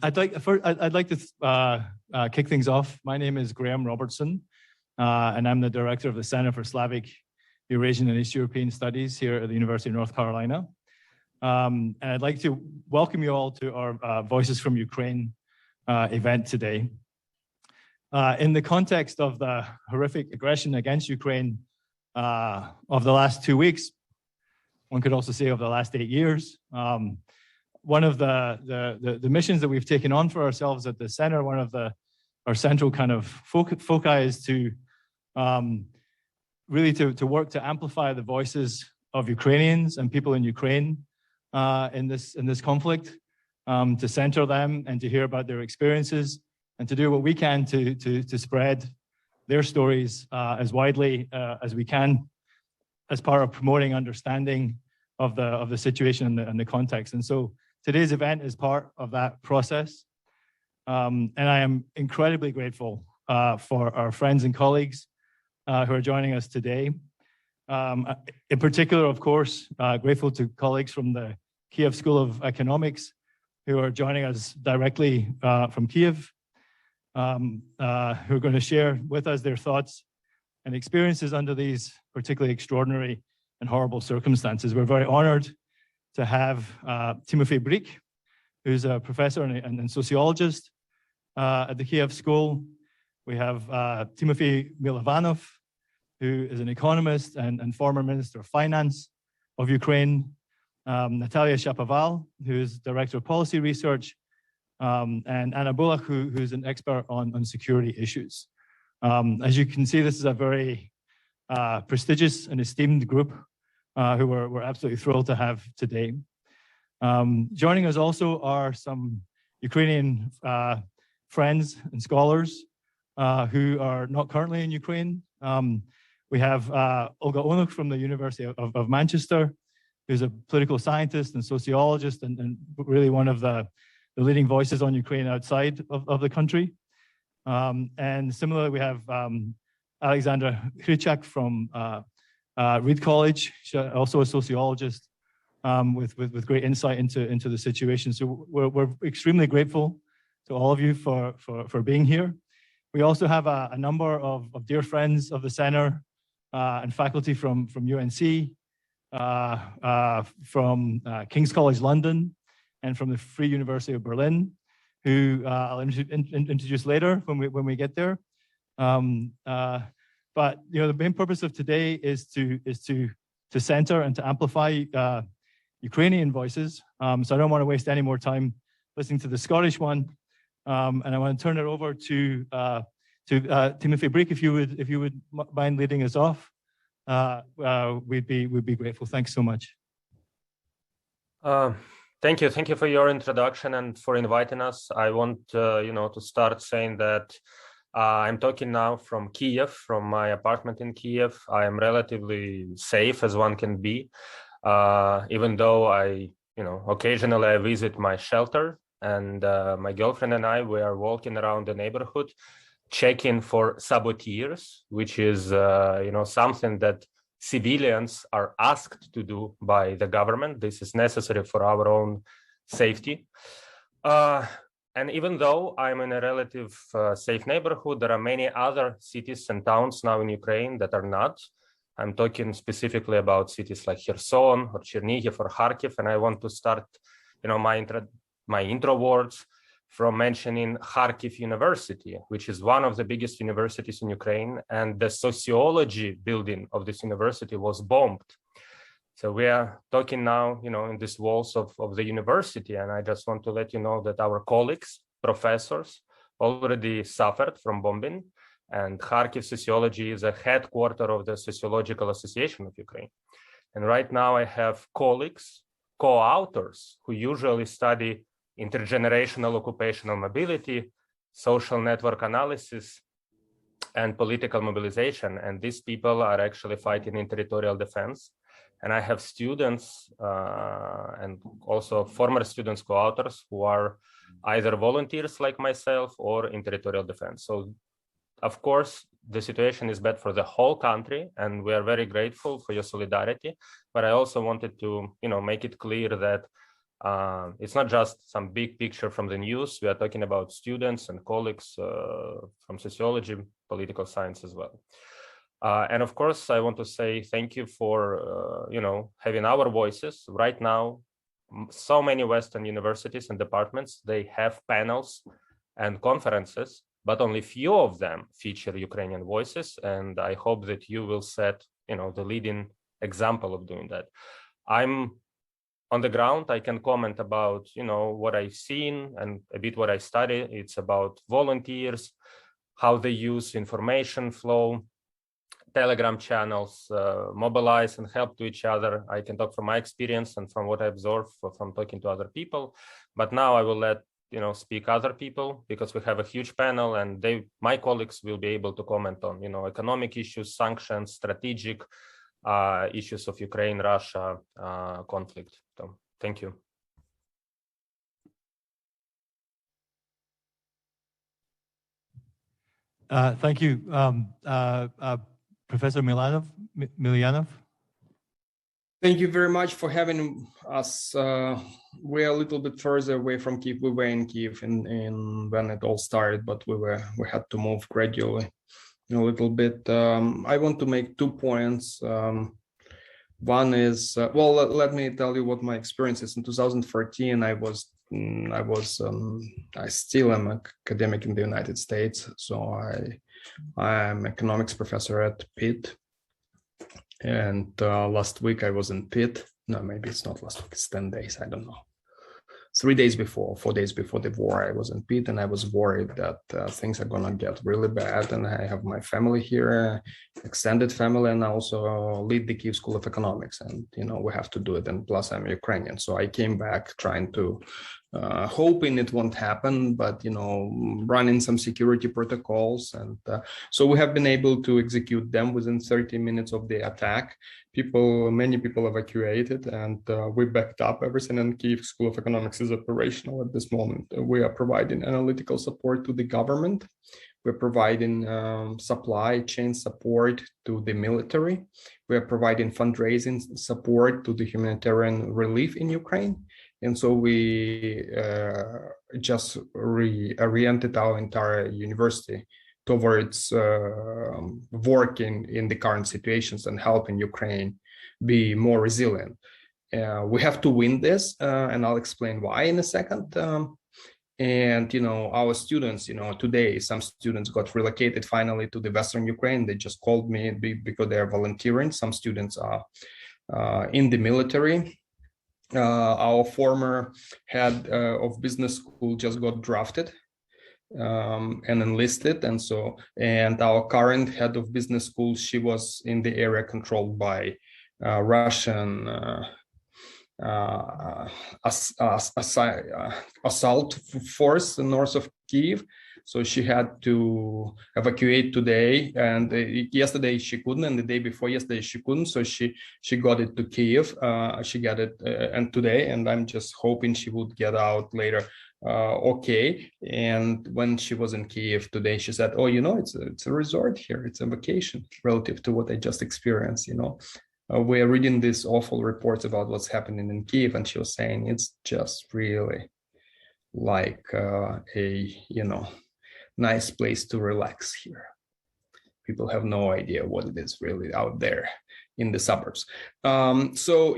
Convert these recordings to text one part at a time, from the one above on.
I'd like to kick things off. My name is Graham Robertson, and I'm the director of the Center for Slavic, Eurasian, and East European Studies here at the University of North Carolina. And I'd like to welcome you all to our Voices from Ukraine event today. In the context of the horrific aggression against Ukraine of the last 2 weeks, one could also say of the last 8 years, one of the missions that we've taken on for ourselves at the center, one of our central kind of foci is to really to work to amplify the voices of Ukrainians and people in Ukraine in this conflict, to center them and to hear about their experiences, and to do what we can to spread their stories as widely as we can, as part of promoting understanding of the situation and the context. And so today's event is part of that process. And I am incredibly grateful for our friends and colleagues who are joining us today. In particular, of course, grateful to colleagues from the Kyiv School of Economics who are joining us directly from Kyiv, who are going to share with us their thoughts and experiences under these particularly extraordinary and horrible circumstances. We're very honored to have Timofey Bryk, who's a professor and sociologist at the Kyiv School. We have Timothy Milovanov, who is an economist and former Minister of Finance of Ukraine. Natalia Shapoval, who is Director of Policy Research, and Anna Bullock, who's an expert on security issues. As you can see, this is a very prestigious and esteemed group who we're absolutely thrilled to have today. Joining us also are some Ukrainian friends and scholars who are not currently in Ukraine. We have Olga Onuk from the University of Manchester, who's a political scientist and sociologist and really one of the leading voices on Ukraine outside of the country. And similarly, we have Alexandra Hrychak from Reed College, also a sociologist with great insight into the situation. So we're extremely grateful to all of you for being here. We also have a number of dear friends of the center and faculty from UNC, from King's College London, and from the Free University of Berlin, who I'll introduce later when we get there. But the main purpose of today is to center and to amplify Ukrainian voices. So I don't want to waste any more time listening to the Scottish one, and I want to turn it over to Timothy Bryk, if you would mind leading us off. We'd be grateful. Thanks so much. Thank you for your introduction and for inviting us. I want to start saying that I'm talking now from Kyiv, from my apartment in Kyiv. I am relatively safe as one can be, even though occasionally I visit my shelter, and my girlfriend and we are walking around the neighborhood, checking for saboteurs, which is something that civilians are asked to do by the government. This is necessary for our own safety. And even though I'm in a relative safe neighborhood, there are many other cities and towns now in Ukraine that are not. I'm talking specifically about cities like Kherson or Chernihiv or Kharkiv, and I want to start, my intro words from mentioning Kharkiv University, which is one of the biggest universities in Ukraine, and the sociology building of this university was bombed. So we are talking now, in these walls of the university, and I just want to let you know that our colleagues, professors, already suffered from bombing, and Kharkiv Sociology is a headquarter of the Sociological Association of Ukraine. And right now I have colleagues, co-authors, who usually study intergenerational occupational mobility, social network analysis, and political mobilization. And these people are actually fighting in territorial defense. And I have students and also former students, co-authors, who are either volunteers like myself or in territorial defense. So, of course, the situation is bad for the whole country, and we are very grateful for your solidarity. But I also wanted to, make it clear that It's not just some big picture from the news. We are talking about students and colleagues from sociology, political science as well. And of course, I want to say thank you for having our voices. Right now, so many Western universities and departments, they have panels and conferences, but only few of them feature Ukrainian voices. And I hope that you will set the leading example of doing that. I'm on the ground. I can comment about what I've seen and a bit what I study. It's about volunteers, how they use information flow, Telegram channels, mobilize and help to each other. I can talk from my experience and from what I observe from talking to other people. But now I will let speak other people, because we have a huge panel, and my colleagues will be able to comment on economic issues, sanctions, strategic issues of Ukraine-Russia conflict. So thank you. Thank you, Professor Milyanov. Thank you very much for having us. We're a little bit further away from Kyiv. We were in Kyiv in when it all started, but we had to move gradually a little bit. I want to make 2 points. One is, let me tell you what my experience is. In 2014, I still am an academic in the United States. So I'm economics professor at Pitt. And last week I was in Pitt. No, maybe it's not last week, it's 10 days, I don't know. 4 days before the war, I was in Pitt, and I was worried that things are gonna get really bad. And I have my family here, extended family, and I also lead the Kyiv School of Economics. And we have to do it. And plus, I'm Ukrainian, so I came back trying to, hoping it won't happen, but running some security protocols. And so we have been able to execute them within 30 minutes of the attack. Many people evacuated, and we backed up everything. And Kyiv School of Economics is operational at this moment. We are providing analytical support to the government. We're providing supply chain support to the military. We are providing fundraising support to the humanitarian relief in Ukraine. And so we just reoriented our entire university towards working in the current situations and helping Ukraine be more resilient. We have to win this, and I'll explain why in a second. And our students, today some students got relocated finally to the Western Ukraine. They just called me because they are volunteering. Some students are in the military. Our former head of business school just got drafted and enlisted, and our current head of business school, she was in the area controlled by Russian assault force north of Kyiv. So she had to evacuate today, and yesterday she couldn't, and the day before yesterday she couldn't. So she got it to Kyiv. She got it, and today, and I'm just hoping she would get out later. Okay. And when she was in Kyiv today, she said, "Oh, it's a resort here. It's a vacation relative to what I just experienced." We're reading these awful reports about what's happening in Kyiv, and she was saying it's just really like a nice place to relax here. People have no idea what it is really out there in the suburbs. So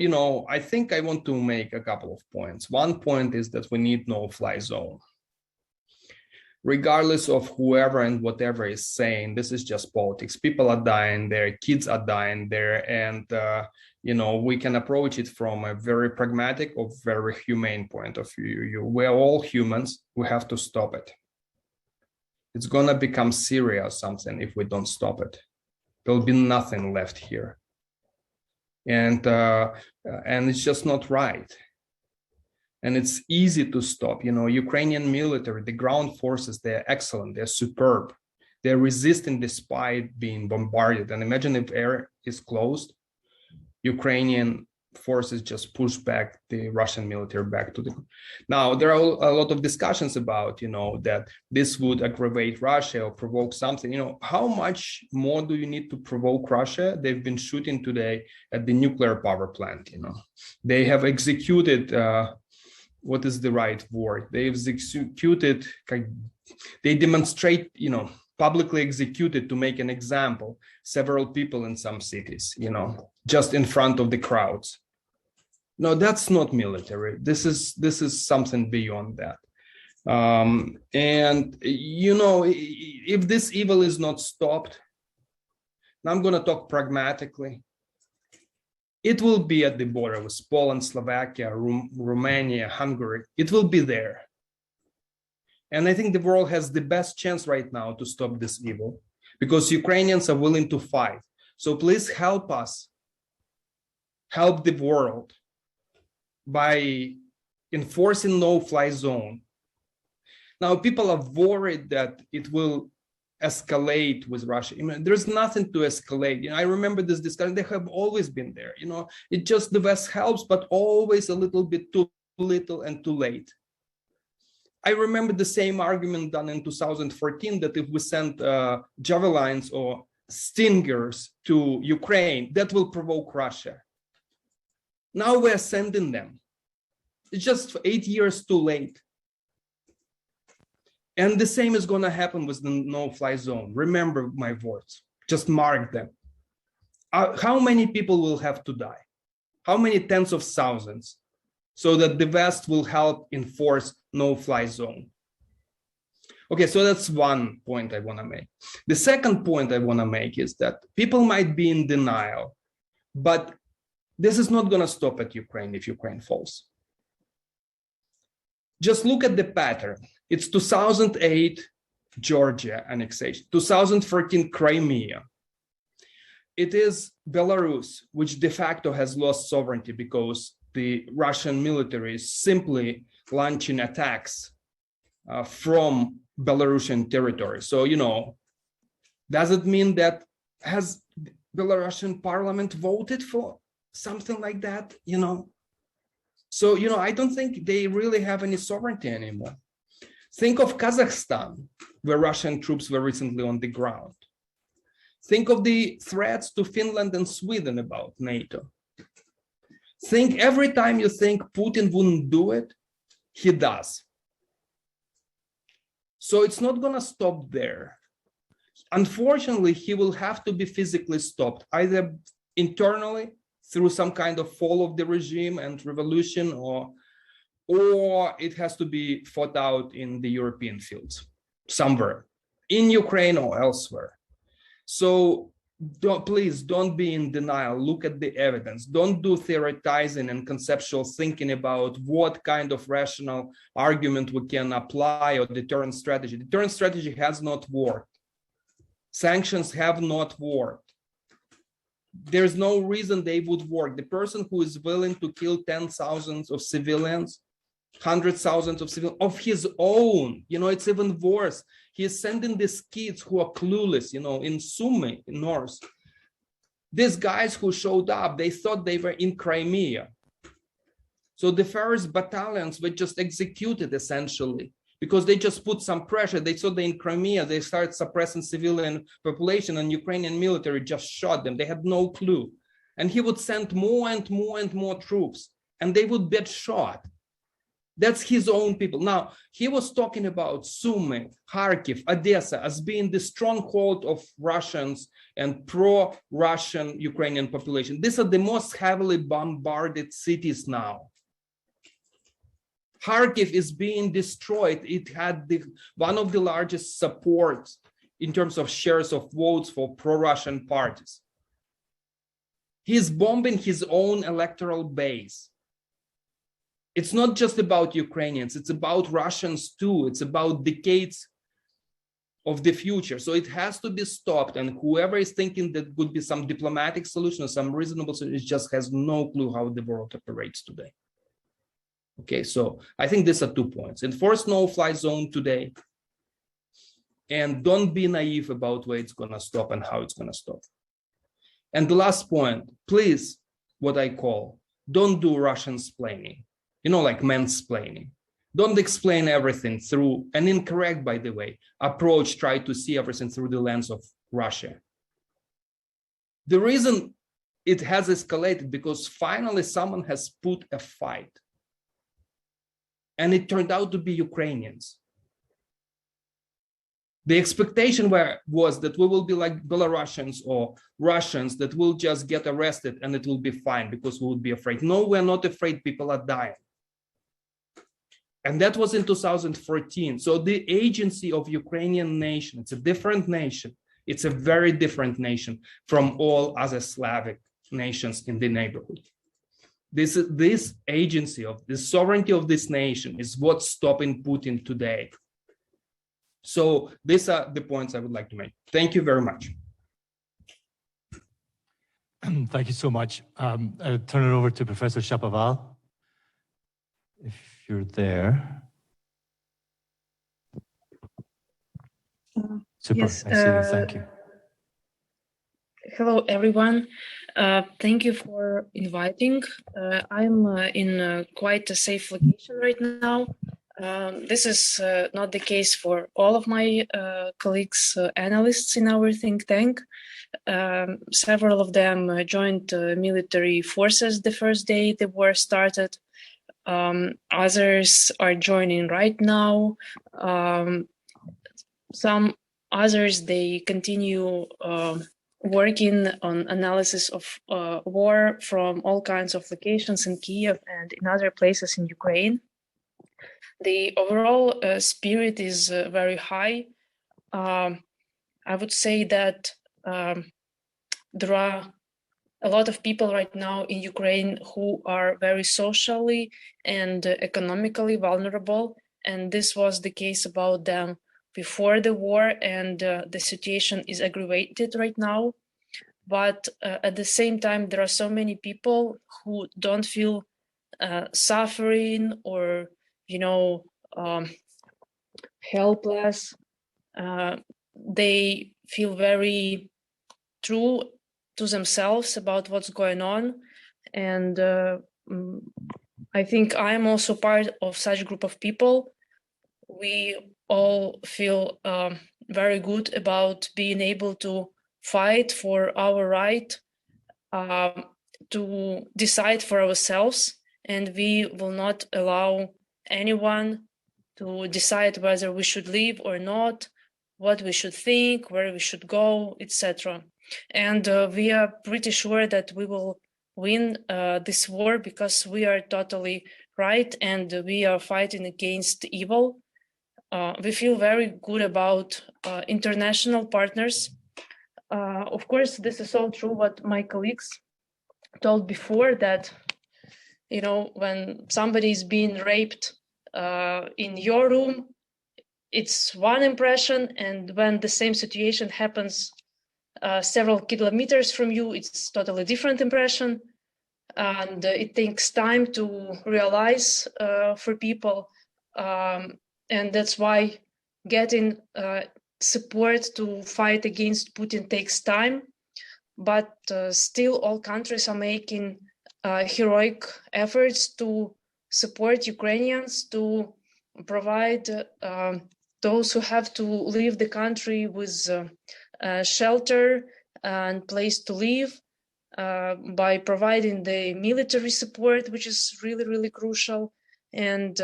I think I want to make a couple of points. One point is that we need no-fly zone. Regardless of whoever and whatever is saying, this is just politics. People are dying there, kids are dying there, and we can approach it from a very pragmatic or very humane point of view. We're all humans. We have to stop it. It's gonna become Syria or something if we don't stop it. There'll be nothing left here, and it's just not right. And it's easy to stop. Ukrainian military, the ground forces, they're excellent, they're superb. They're resisting despite being bombarded. And imagine if air is closed, Ukrainian forces just push back the Russian military back to the. Now, there are a lot of discussions about, that this would aggravate Russia or provoke something. How much more do you need to provoke Russia? They've been shooting today at the nuclear power plant. They have executed what is the right word? They executed, they demonstrate, publicly executed, to make an example, several people in some cities, just in front of the crowds. No, that's not military. This is something beyond that. And if this evil is not stopped, now I'm going to talk pragmatically. It will be at the border with Poland, Slovakia, Romania, Hungary. It will be there. And I think the world has the best chance right now to stop this evil, because Ukrainians are willing to fight. So please help us, help the world by enforcing no-fly zone. Now, people are worried that it will escalate with Russia. There's nothing to escalate. I remember this discussion. They have always been there. It just, the West helps, but always a little bit too little and too late. I remember the same argument done in 2014, that if we send javelins or stingers to Ukraine, that will provoke Russia. Now we're sending them. It's just 8 years too late. And the same is going to happen with the no-fly zone. Remember my words, just mark them. How many people will have to die? How many tens of thousands? So that the West will help enforce no-fly zone. Okay, so that's one point I want to make. The second point I want to make is that people might be in denial, but this is not going to stop at Ukraine if Ukraine falls. Just look at the pattern. It's 2008 Georgia annexation, 2014 Crimea. It is Belarus, which de facto has lost sovereignty because the Russian military is simply launching attacks from Belarusian territory. So, does it mean that has Belarusian parliament voted for something like that? So, I don't think they really have any sovereignty anymore. Think of Kazakhstan, where Russian troops were recently on the ground. Think of the threats to Finland and Sweden about NATO. Think every time you think Putin wouldn't do it, he does. So it's not going to stop there. Unfortunately, he will have to be physically stopped, either internally through some kind of fall of the regime and revolution, or it has to be fought out in the European fields, somewhere, in Ukraine or elsewhere. So please don't be in denial. Look at the evidence. Don't do theoretizing and conceptual thinking about what kind of rational argument we can apply or deterrent strategy. Deterrent strategy has not worked. Sanctions have not worked. There's no reason they would work. The person who is willing to kill 10,000 of civilians, 100,000 of civilians of his own, it's even worse. He is sending these kids who are clueless, in Sumy, in North. These guys who showed up, they thought they were in Crimea. So the first battalions were just executed essentially because they just put some pressure. They saw they in Crimea, they started suppressing civilian population, and Ukrainian military just shot them. They had no clue. And he would send more and more and more troops, and they would get shot. That's his own people. Now, he was talking about Sumy, Kharkiv, Odessa as being the stronghold of Russians and pro-Russian Ukrainian population. These are the most heavily bombarded cities now. Kharkiv is being destroyed. It had one of the largest supports in terms of shares of votes for pro-Russian parties. He's bombing his own electoral base. It's not just about Ukrainians, it's about Russians too. It's about decades of the future. So it has to be stopped. And whoever is thinking that would be some diplomatic solution or some reasonable solution, just has no clue how the world operates today. Okay, so I think these are 2 points. Enforce no-fly zone today. And don't be naive about where it's gonna stop and how it's gonna stop. And the last point, please, what I call, don't do Russian splaining. Like mansplaining. Don't explain everything through an incorrect, by the way, approach. Try to see everything through the lens of Russia. The reason it has escalated because finally someone has put a fight. and it turned out to be Ukrainians. The expectation was that we will be like Belarusians or Russians that will just get arrested and it will be fine because we would be afraid. No, we're not afraid, people are dying. And that was in 2014. So the agency of Ukrainian nation, it's a different nation. It's a very different nation from all other Slavic nations in the neighborhood. This agency of the sovereignty of this nation is what's stopping Putin today. So these are the points I would like to make. Thank you very much. Thank you so much. I'll turn it over to Professor Shapoval, if you're there. Super, Yes, I see you, thank you. Hello, everyone. Thank you for inviting. I'm in quite a safe location right now. This is not the case for all of my colleagues, analysts in our think tank. Several of them joined military forces the first day the war started. Others are joining right now. Some others, they continue working on analysis of war from all kinds of locations in Kyiv and in other places in Ukraine. The overall spirit is very high. I would say that there are a lot of people right now in Ukraine who are very socially and economically vulnerable, and this was the case about them before the war, and the situation is aggravated right now. But at the same time, there are so many people who don't feel suffering or, helpless. They feel very true to themselves about what's going on. And I think I'm also part of such group of people. We all feel very good about being able to fight for our right to decide for ourselves, and we will not allow anyone to decide whether we should leave or not, what we should think, where we should go, etc. And we are pretty sure that we will win this war because we are totally right and we are fighting against evil. We feel very good about international partners. Of course, this is all true what my colleagues told before, that when somebody is being raped in your room, it's one impression, and when the same situation happens several kilometers from you, it's totally different impression. And it takes time to realize for people, and that's why getting support to fight against Putin takes time. But still, all countries are making heroic efforts to support Ukrainians, to provide those who have to leave the country with shelter and place to live, by providing the military support, which is really, really crucial, and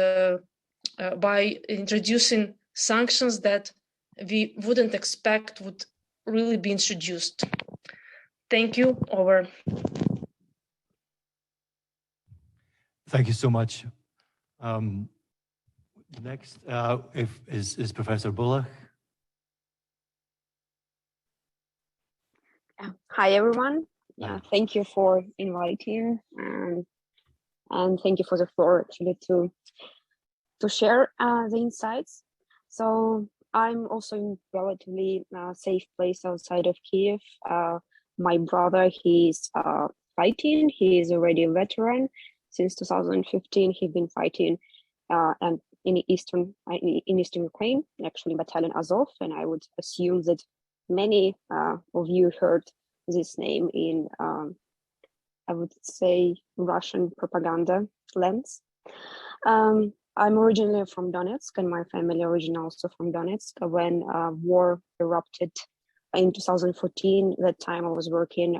by introducing sanctions that we wouldn't expect would really be introduced. Thank you. Over. Thank you so much. Next is Professor Bullock. Hi, everyone. Thank you for inviting, and thank you for the floor actually to share the insights. So I'm also in relatively safe place outside of Kyiv. My brother, he's fighting. He is already a veteran. Since 2015, he's been fighting and in eastern Ukraine, actually Battalion Azov, and I would assume that many of you heard this name in, I would say, Russian propaganda lens. I'm originally from Donetsk, and my family originally also from Donetsk. When war erupted in 2014, that time I was working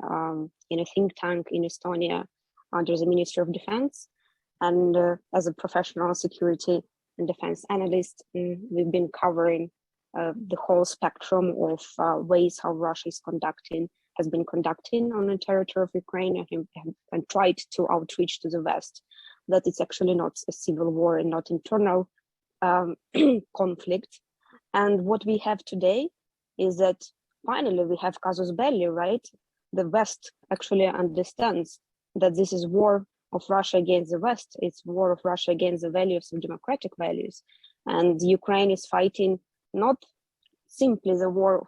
in a think tank in Estonia under the Ministry of Defense. And as a professional security and defense analyst, we've been covering the whole spectrum of ways how Russia has been conducting on the territory of Ukraine, and tried to outreach to the West that it's actually not a civil war and not internal conflict. And what we have today is that finally we have casus belli, right? The West actually understands that this is war of Russia against the West. It's war of Russia against the values of democratic values. And Ukraine is fighting not simply the war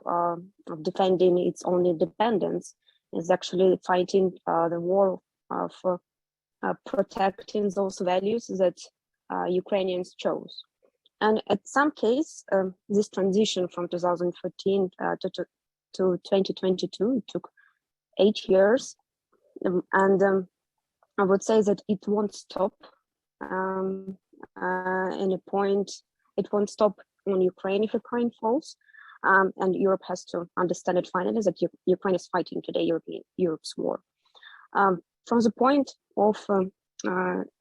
of defending its own independence, is actually fighting the war of protecting those values that Ukrainians chose. And at some case, this transition from 2014 to 2022 took 8 years. And I would say that it won't stop in a point, it won't stop on Ukraine if Ukraine falls. And Europe has to understand it finally that Ukraine is fighting today Europe's war. From the point of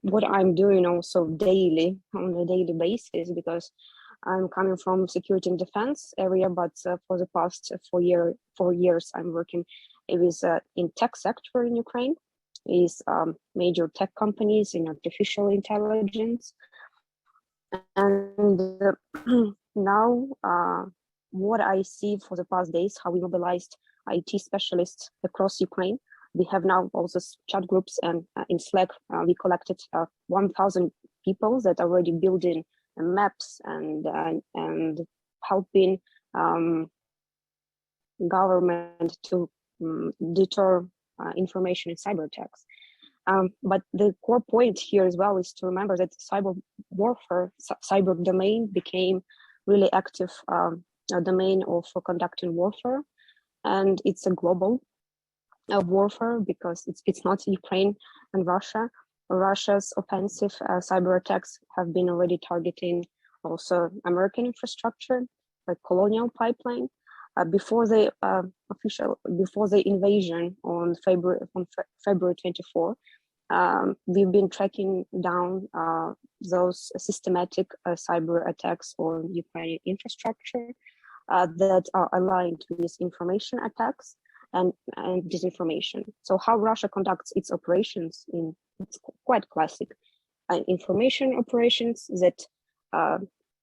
what I'm doing also daily, on a daily basis, because I'm coming from security and defense area, but for the past 4 years, I'm working with in tech sector in Ukraine, with major tech companies in artificial intelligence. And now what I see for the past days, how we mobilized IT specialists across Ukraine. We have now also chat groups, and in Slack, we collected 1,000 people that are already building maps and helping government to deter information in cyber attacks. But the core point here as well is to remember that cyber warfare, cyber domain became really active domain of conducting warfare, and it's a global warfare because it's not Ukraine and Russia. Russia's offensive cyber attacks have been already targeting also American infrastructure, like Colonial Pipeline. Before the invasion on February 24, we've been tracking down those systematic cyber attacks on Ukrainian infrastructure that are aligned with information attacks and disinformation. So how Russia conducts its operations it's quite classic. Information operations that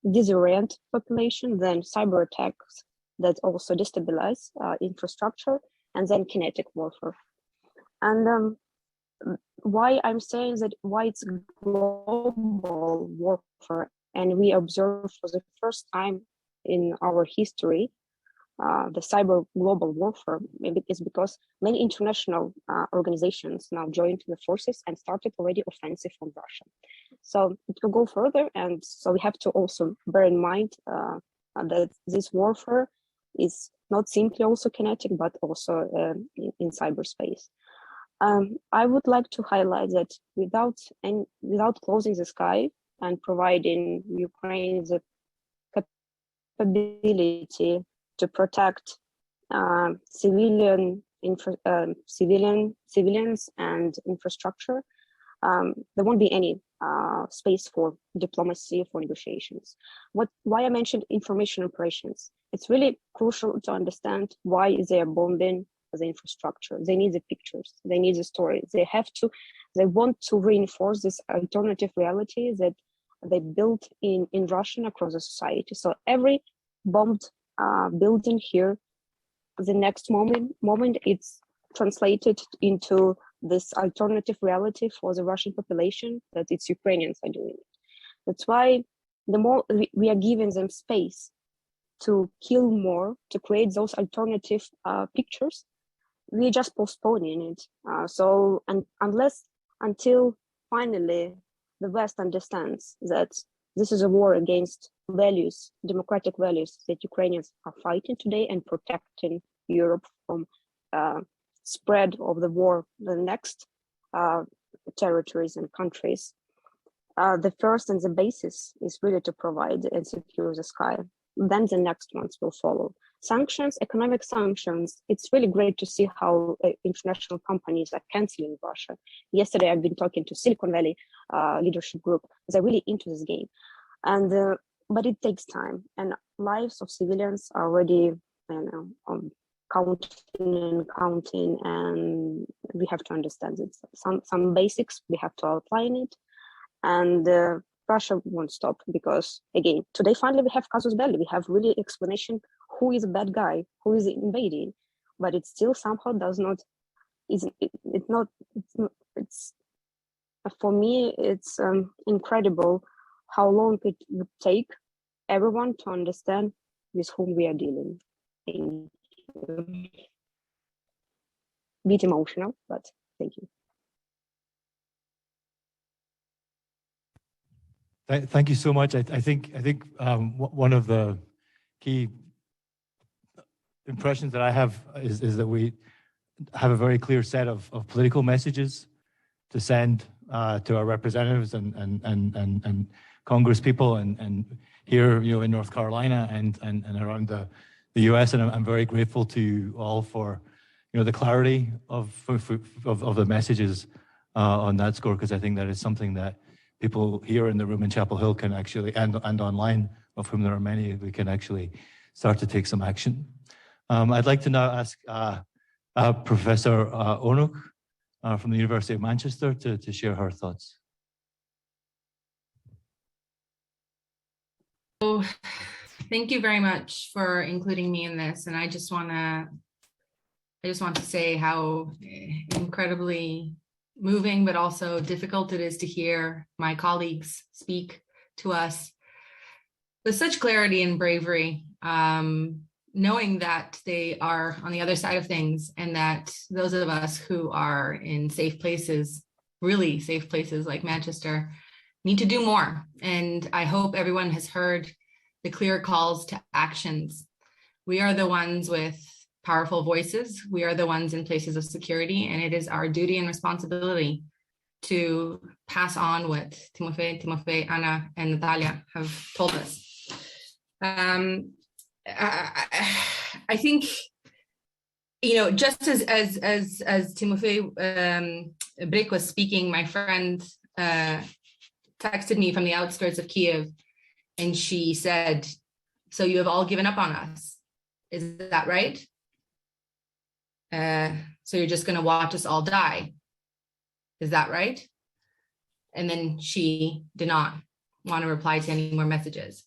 disorient population, then cyber attacks that also destabilize infrastructure, and then kinetic warfare. And why I'm saying that, why it's global warfare, and we observe for the first time in our history the cyber global warfare, maybe is because many international organizations now joined the forces and started already offensive on Russia. So it will go further, and so we have to also bear in mind that this warfare is not simply also kinetic, but also in cyberspace. I would like to highlight that without closing the sky and providing Ukraine the capability to protect civilians and infrastructure, there won't be any space for diplomacy, for negotiations. Why I mentioned information operations? It's really crucial to understand why they are bombing the infrastructure. They need the pictures, they need the story. They want to reinforce this alternative reality that they built in Russian across the society. So every bombed building here, the next moment it's translated into this alternative reality for the Russian population that its Ukrainians are doing. That's why the more we are giving them space to kill more, to create those alternative pictures, we're just postponing it. Until finally the West understands that this is a war against values, democratic values that Ukrainians are fighting today and protecting Europe from spread of the war, the next territories and countries. The first and the basis is really to provide and secure the sky. Then the next ones will follow. Sanctions, economic sanctions, it's really great to see how international companies are canceling Russia. Yesterday, I've been talking to Silicon Valley leadership group. They're really into this game. And but it takes time, and lives of civilians are already counting, and we have to understand it. Some basics, we have to outline it, and Russia won't stop, because again, today finally we have casus belli. We have really explanation who is a bad guy, who is invading, but it still somehow does not. It's for me, it's incredible how long it would take everyone to understand with whom we are dealing. A bit emotional, but thank you. Thank you so much. I think one of the key impressions that I have is that we have a very clear set of political messages to send to our representatives and Congress people and here, in North Carolina and around the US. And I'm very grateful to you all for, the clarity of the messages on that score, because I think that is something that people here in the room in Chapel Hill can actually, and online, of whom there are many, we can actually start to take some action. I'd like to now ask Professor Onuk from the University of Manchester to share her thoughts. So, thank you very much for including me in this, and I just want to say how incredibly moving but also difficult it is to hear my colleagues speak to us with such clarity and bravery, knowing that they are on the other side of things, and that those of us who are in safe places, really safe places like Manchester, need to do more. And I hope everyone has heard the clear calls to actions. We are the ones with powerful voices. We are the ones in places of security, and it is our duty and responsibility to pass on what Timofey, Anna, and Natalia have told us. I think, just as Timofey Brik was speaking, my friend texted me from the outskirts of Kyiv, and she said, "So you have all given up on us, is that right? So you're just going to watch us all die, is that right?" And then she did not want to reply to any more messages.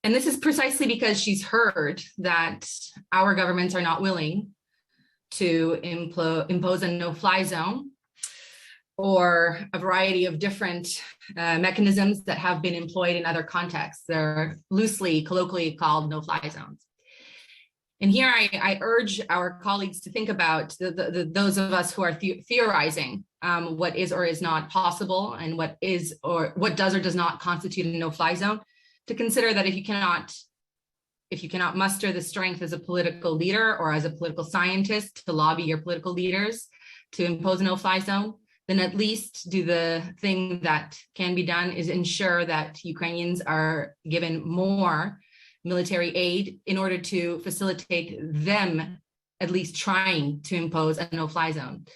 And this is precisely because she's heard that our governments are not willing to impose a no-fly zone, or a variety of different mechanisms that have been employed in other contexts. They're loosely, colloquially called no-fly zones. And here I urge our colleagues to think about those of us who are theorizing what is or is not possible, and what does or does not constitute a no-fly zone, to consider that if you cannot muster the strength as a political leader or as a political scientist to lobby your political leaders to impose a no-fly zone, then at least do the thing that can be done is ensure that Ukrainians are given more military aid in order to facilitate them at least trying to impose a no-fly zone.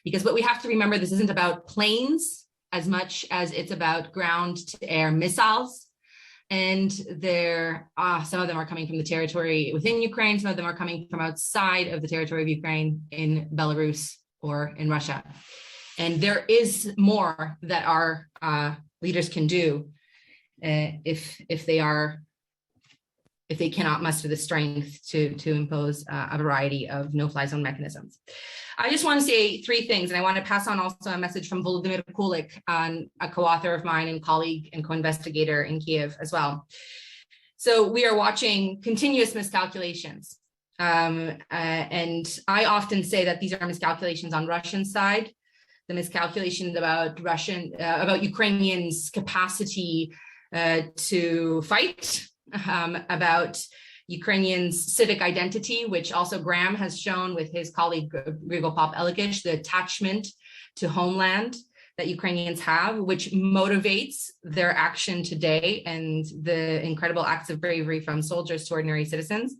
Because what we have to remember, this isn't about planes as much as it's about ground-to-air missiles. And some of them are coming from the territory within Ukraine, some of them are coming from outside of the territory of Ukraine in Belarus or in Russia. And there is more that our leaders can do if they cannot muster the strength to impose a variety of no-fly zone mechanisms. I just want to say three things, and I want to pass on also a message from Volodymyr Kulik, a co-author of mine and colleague and co-investigator in Kyiv as well. So we are watching continuous miscalculations. And I often say that these are miscalculations on Russian side, the miscalculations about Ukrainians' capacity to fight, about Ukrainians' civic identity, which also Graham has shown with his colleague Grigol Pop-Elikish, the attachment to homeland that Ukrainians have, which motivates their action today, and the incredible acts of bravery from soldiers to ordinary citizens.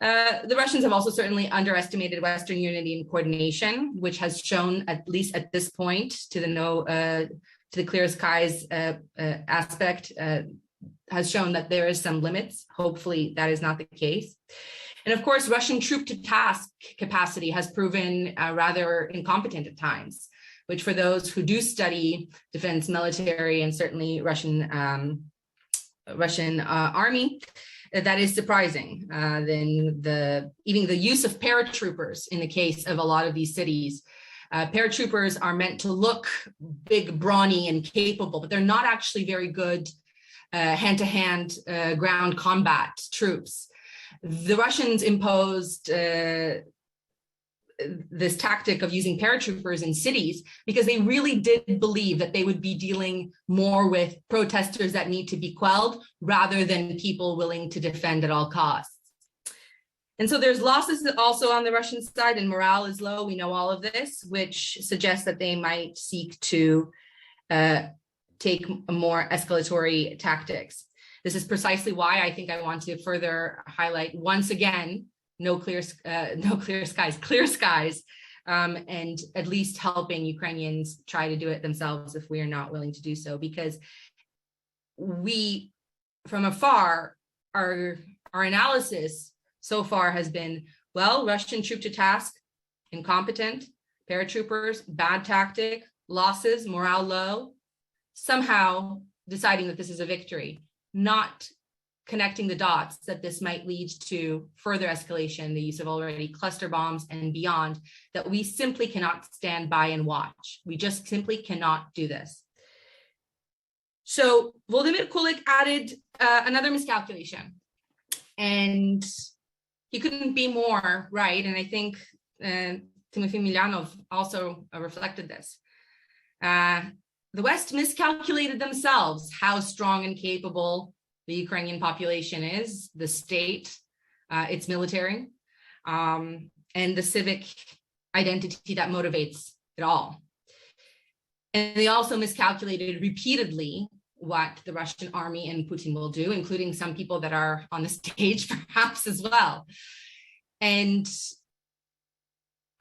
The Russians have also certainly underestimated Western unity and coordination, which has shown, at least at this point, to the clear skies aspect, has shown that there is some limits. Hopefully that is not the case. And of course, Russian troop to task capacity has proven rather incompetent at times, which for those who do study defense military and certainly Russian army, that is surprising. Then even the use of paratroopers in the case of a lot of these cities. Paratroopers are meant to look big, brawny, and capable, but they're not actually very good hand-to-hand ground combat troops. The Russians imposed this tactic of using paratroopers in cities because they really did believe that they would be dealing more with protesters that need to be quelled rather than people willing to defend at all costs. And so there's losses also on the Russian side, and morale is low. We know all of this, which suggests that they might seek to take more escalatory tactics. This is precisely why I think I want to further highlight once again, clear skies, and at least helping Ukrainians try to do it themselves if we are not willing to do so, because we, from afar, our analysis so far has been, well, Russian troop to task, incompetent, paratroopers, bad tactic, losses, morale low, somehow deciding that this is a victory, not connecting the dots that this might lead to further escalation, the use of already cluster bombs and beyond, that we simply cannot stand by and watch. We just simply cannot do this. So Volodymyr Kulik added another miscalculation, and he couldn't be more right. And I think Timothy Milyanov also reflected this. The West miscalculated themselves how strong and capable the Ukrainian population is, the state, its military, and the civic identity that motivates it all. And they also miscalculated repeatedly what the Russian army and Putin will do, including some people that are on the stage perhaps as well. And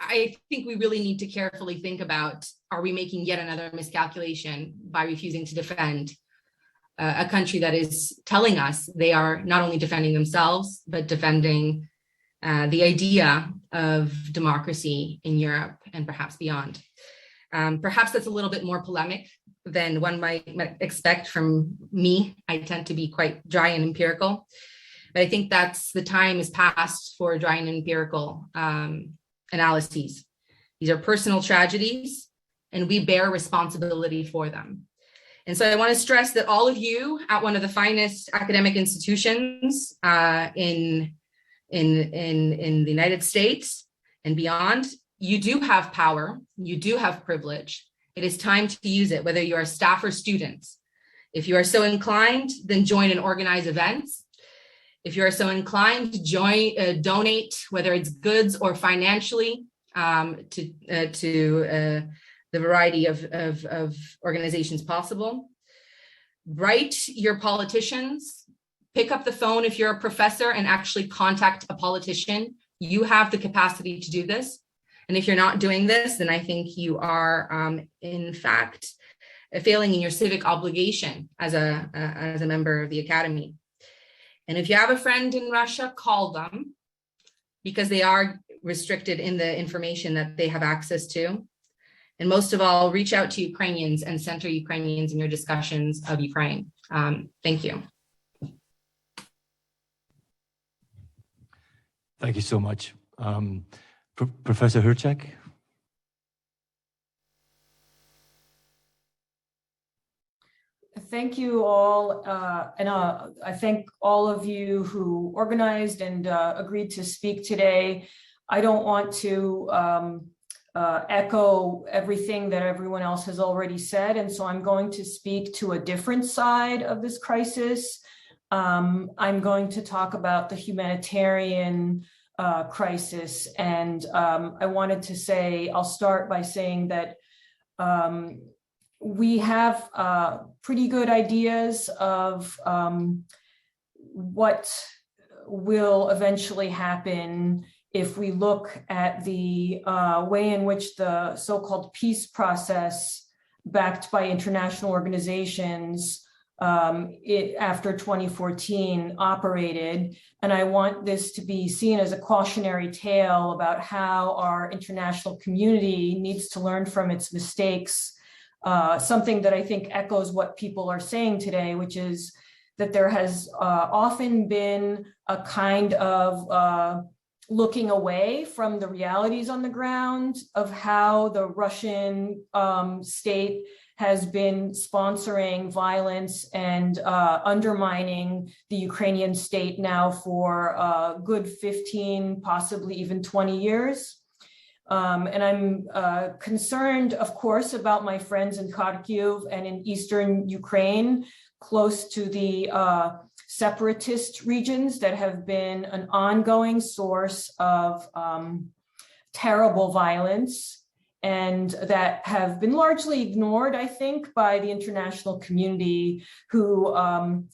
I think we really need to carefully think about, are we making yet another miscalculation by refusing to defend a country that is telling us they are not only defending themselves, but defending the idea of democracy in Europe and perhaps beyond. Perhaps that's a little bit more polemic than one might expect from me. I tend to be quite dry and empirical, but I think that's the time is past for dry and empirical analyses. These are personal tragedies, and we bear responsibility for them. And so I want to stress that all of you at one of the finest academic institutions in the United States and beyond, you do have power, you do have privilege. It is time to use it, whether you are staff or students. If you are so inclined, then join and organize events. If you are so inclined, donate, whether it's goods or financially, to the variety of organizations possible. Write your politicians, pick up the phone if you're a professor and actually contact a politician. You have the capacity to do this. And if you're not doing this, then I think you are, in fact, failing in your civic obligation as a member of the academy. And if you have a friend in Russia, call them, because they are restricted in the information that they have access to. And most of all, reach out to Ukrainians and center Ukrainians in your discussions of Ukraine. Thank you. Thank you so much. Professor Hurczak? Thank you all, and I thank all of you who organized and agreed to speak today. I don't want to echo everything that everyone else has already said, and so I'm going to speak to a different side of this crisis. I'm going to talk about the humanitarian crisis, and I wanted to say, I'll start by saying that we have pretty good ideas of what will eventually happen if we look at the way in which the so-called peace process backed by international organizations after 2014 operated. And I want this to be seen as a cautionary tale about how our international community needs to learn from its mistakes. Something that I think echoes what people are saying today, which is that there has often been a kind of looking away from the realities on the ground of how the Russian state has been sponsoring violence and undermining the Ukrainian state now for a good 15, possibly even 20 years. And I'm concerned, of course, about my friends in Kharkiv and in eastern Ukraine, close to the separatist regions that have been an ongoing source of terrible violence and that have been largely ignored, I think, by the international community who, and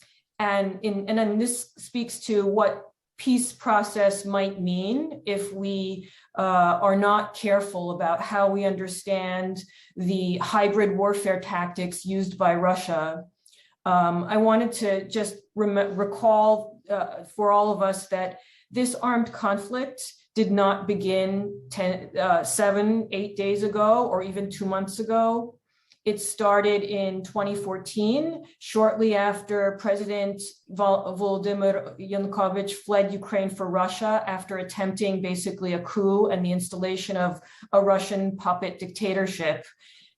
this speaks to what peace process might mean if we are not careful about how we understand the hybrid warfare tactics used by Russia. I wanted to just recall for all of us that this armed conflict did not begin 7-8 days ago or even 2 months ago. It started in 2014, shortly after President Volodymyr Yanukovych fled Ukraine for Russia after attempting basically a coup and the installation of a Russian puppet dictatorship.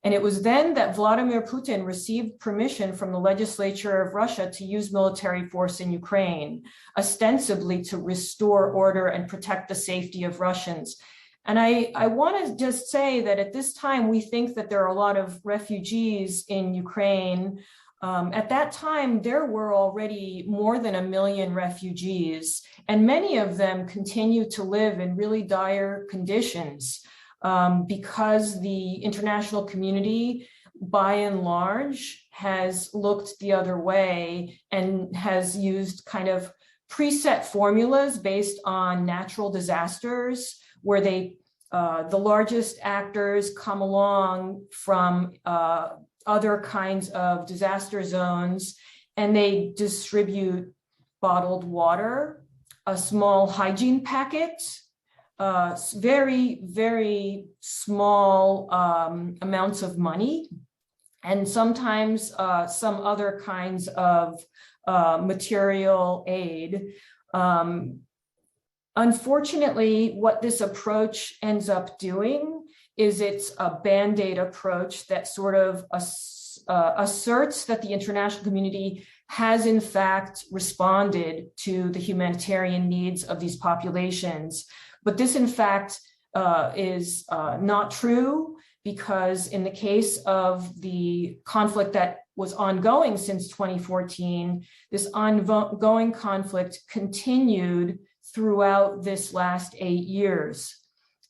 And it was then that Vladimir Putin received permission from the legislature of Russia to use military force in Ukraine, ostensibly to restore order and protect the safety of Russians. And I want to just say that at this time, we think that there are a lot of refugees in Ukraine. At that time, there were already more than 1 million refugees, and many of them continue to live in really dire conditions. Because the international community, by and large, has looked the other way and has used kind of preset formulas based on natural disasters, where the largest actors come along from other kinds of disaster zones, and they distribute bottled water, a small hygiene packet, very, very small amounts of money, and sometimes some other kinds of material aid. Unfortunately, what this approach ends up doing is it's a Band-Aid approach that sort of asserts that the international community has in fact responded to the humanitarian needs of these populations. But this, in fact, is not true, because in the case of the conflict that was ongoing since 2014, this ongoing conflict continued throughout this last 8 years.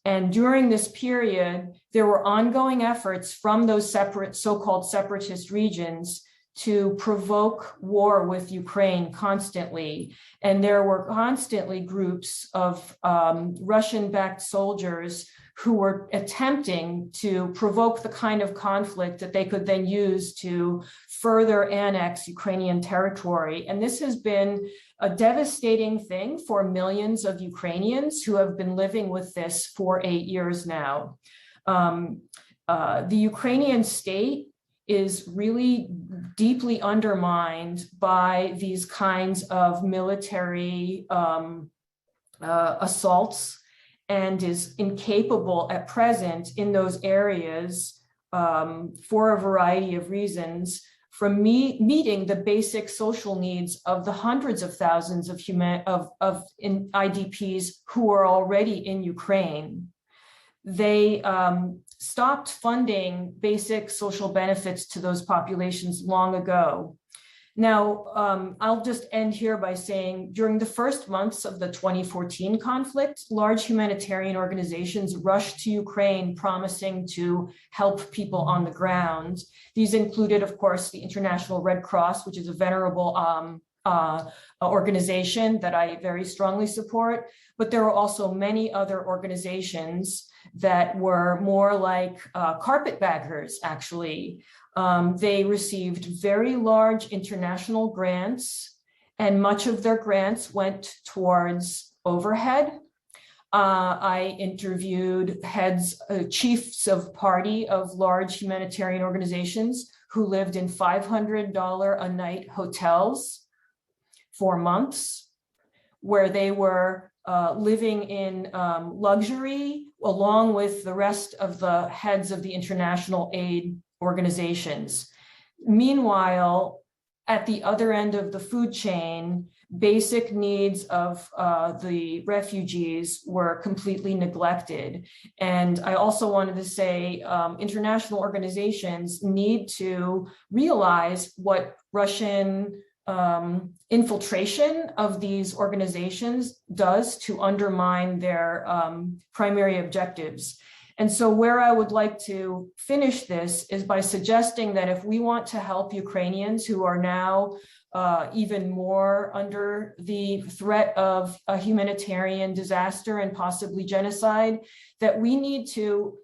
And during this period, there were ongoing efforts from those so-called separatist regions to provoke war with Ukraine constantly. And there were constantly groups of Russian-backed soldiers who were attempting to provoke the kind of conflict that they could then use to further annex Ukrainian territory. And this has been a devastating thing for millions of Ukrainians who have been living with this for 8 years now. The Ukrainian state is really deeply undermined by these kinds of military assaults, and is incapable at present in those areas for a variety of reasons from meeting the basic social needs of the hundreds of thousands of IDPs who are already in Ukraine. They stopped funding basic social benefits to those populations long ago. Now, I'll just end here by saying during the first months of the 2014 conflict, large humanitarian organizations rushed to Ukraine promising to help people on the ground. These included, of course, the International Red Cross, which is a venerable organization that I very strongly support, but there were also many other organizations that were more like carpetbaggers, actually. They received very large international grants, and much of their grants went towards overhead. I interviewed chiefs of party of large humanitarian organizations who lived in $500 a night hotels for months, where they were living in luxury along with the rest of the heads of the international aid organizations. Meanwhile, at the other end of the food chain, basic needs of the refugees were completely neglected. And I also wanted to say international organizations need to realize what Russian infiltration of these organizations does to undermine their primary objectives. And so where I would like to finish this is by suggesting that if we want to help Ukrainians who are now even more under the threat of a humanitarian disaster and possibly genocide, that we need to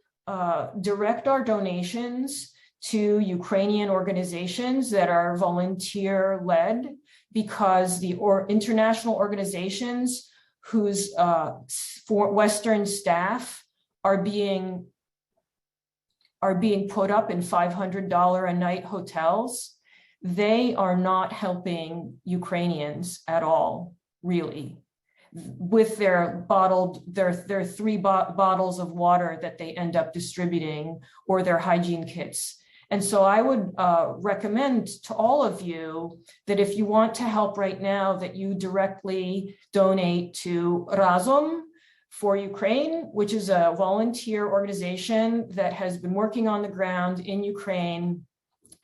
direct our donations to Ukrainian organizations that are volunteer-led, because the international organizations whose Western staff are being put up in $500 a night hotels, they are not helping Ukrainians at all, really, with their three bottles of water that they end up distributing, or their hygiene kits. And so I would recommend to all of you that if you want to help right now, that you directly donate to Razom for Ukraine, which is a volunteer organization that has been working on the ground in Ukraine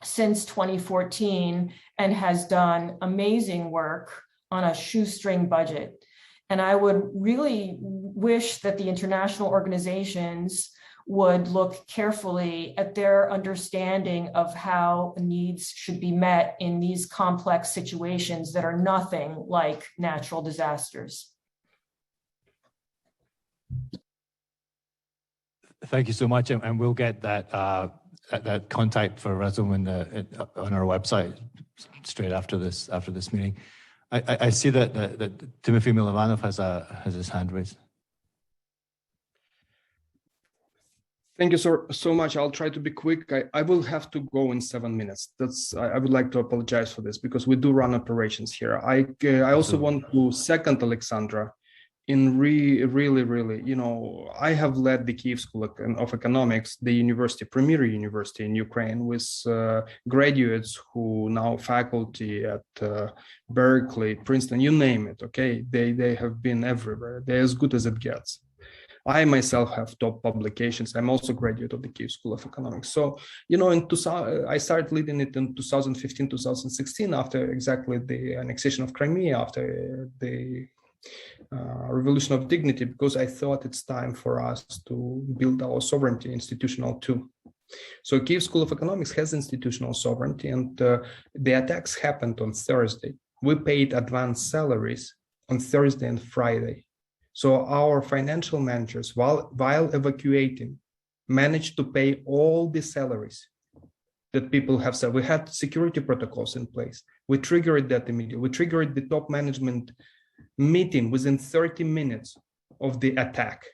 since 2014 and has done amazing work on a shoestring budget. And I would really wish that the international organizations would look carefully at their understanding of how needs should be met in these complex situations that are nothing like natural disasters. Thank you so much, and we'll get that that contact for Razom on our website straight after this meeting. I see that Timothy Milovanov has his hand raised. Thank you so much. I'll try to be quick. I will have to go in 7 minutes. I would like to apologize for this, because we do run operations here. I also want to second Alexandra in really, you know, I have led the Kyiv School of Economics, the premier university in Ukraine, with graduates who now faculty at Berkeley, Princeton, you name it, okay? They have been everywhere. They're as good as it gets. I myself have top publications. I'm also a graduate of the Kyiv School of Economics. So, you know, I started leading it in 2015, 2016, after exactly the annexation of Crimea, after the Revolution of Dignity, because I thought it's time for us to build our sovereignty institutional too. So Kyiv School of Economics has institutional sovereignty, and the attacks happened on Thursday. We paid advance salaries on Thursday and Friday. So our financial managers, while evacuating, managed to pay all the salaries that people have said. We had security protocols in place. We triggered that immediately. We triggered the top management meeting within 30 minutes of the attack.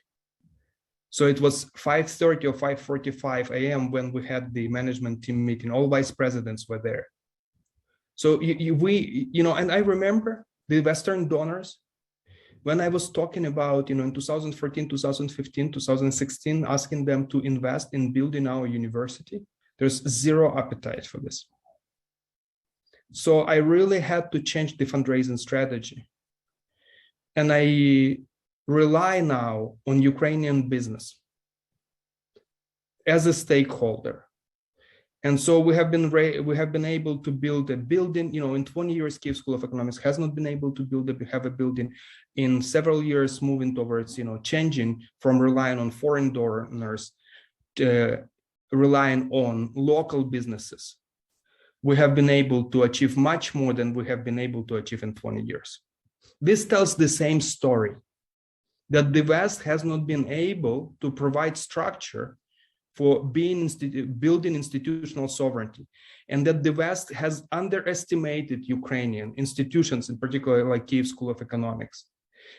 So it was 5:30 or 5:45 a.m. when we had the management team meeting. All vice presidents were there. So and I remember the Western donors, when I was talking about, you know, in 2014, 2015, 2016, asking them to invest in building our university, there's zero appetite for this. So I really had to change the fundraising strategy. And I rely now on Ukrainian business as a stakeholder. And so we have been able to build a building. You know, in 20 years, Kyiv School of Economics has not been able to have a building. In several years, moving towards, you know, changing from relying on foreign donors to relying on local businesses. we have been able to achieve much more than we have been able to achieve in 20 years. This tells the same story, that the West has not been able to provide structure for building institutional sovereignty, and that the West has underestimated Ukrainian institutions, in particular like Kyiv School of Economics,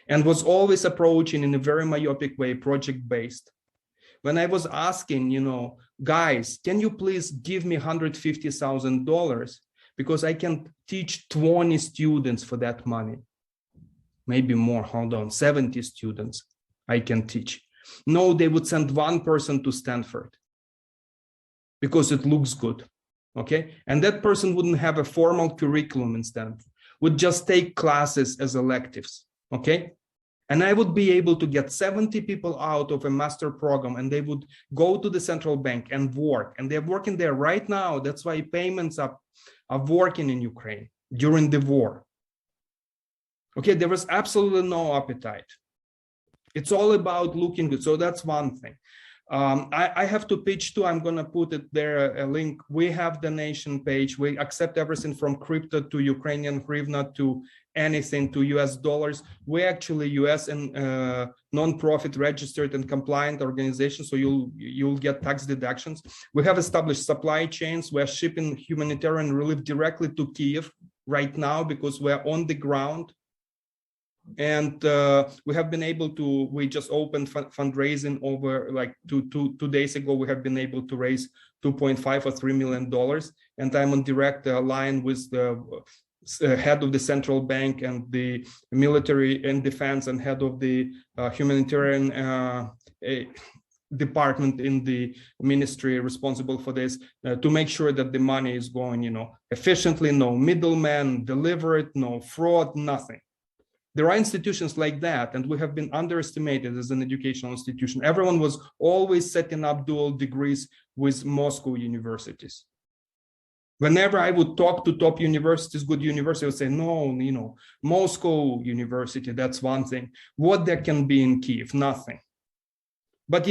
and was always approaching in a very myopic way, project-based. When I was asking, guys, can you please give me $150,000 because I can teach 20 students for that money? Maybe more, 70 students I can teach. No, they would send one person to Stanford because it looks good, okay? And that person wouldn't have a formal curriculum in Stanford, would just take classes as electives, okay? And I would be able to get 70 people out of a master program, and they would go to the central bank and work. And they're working there right now. That's why payments are working in Ukraine during the war. Okay, there was absolutely no appetite. It's all about looking good. So that's one thing. I have to pitch too. I'm going to put it there, a link. We have donation page. We accept everything from crypto to Ukrainian hryvnia to anything to US dollars. We're actually US and non-profit registered and compliant organization. So you'll get tax deductions. We have established supply chains. We're shipping humanitarian relief directly to Kyiv right now because we're on the ground. And we have been able to, we just opened fundraising over like two days ago. We have been able to raise $2.5 or $3 million. And I'm on direct line with the head of the central bank and the military and defense and head of the humanitarian department in the ministry responsible for this to make sure that the money is going, efficiently, no middlemen, delivered, no fraud, nothing. There are institutions like that, and we have been underestimated as an educational institution. Everyone was always setting up dual degrees with Moscow universities. Whenever I would talk to top universities, good universities, I would say, no, Moscow University, that's one thing. What there can be in Kyiv? Nothing. But,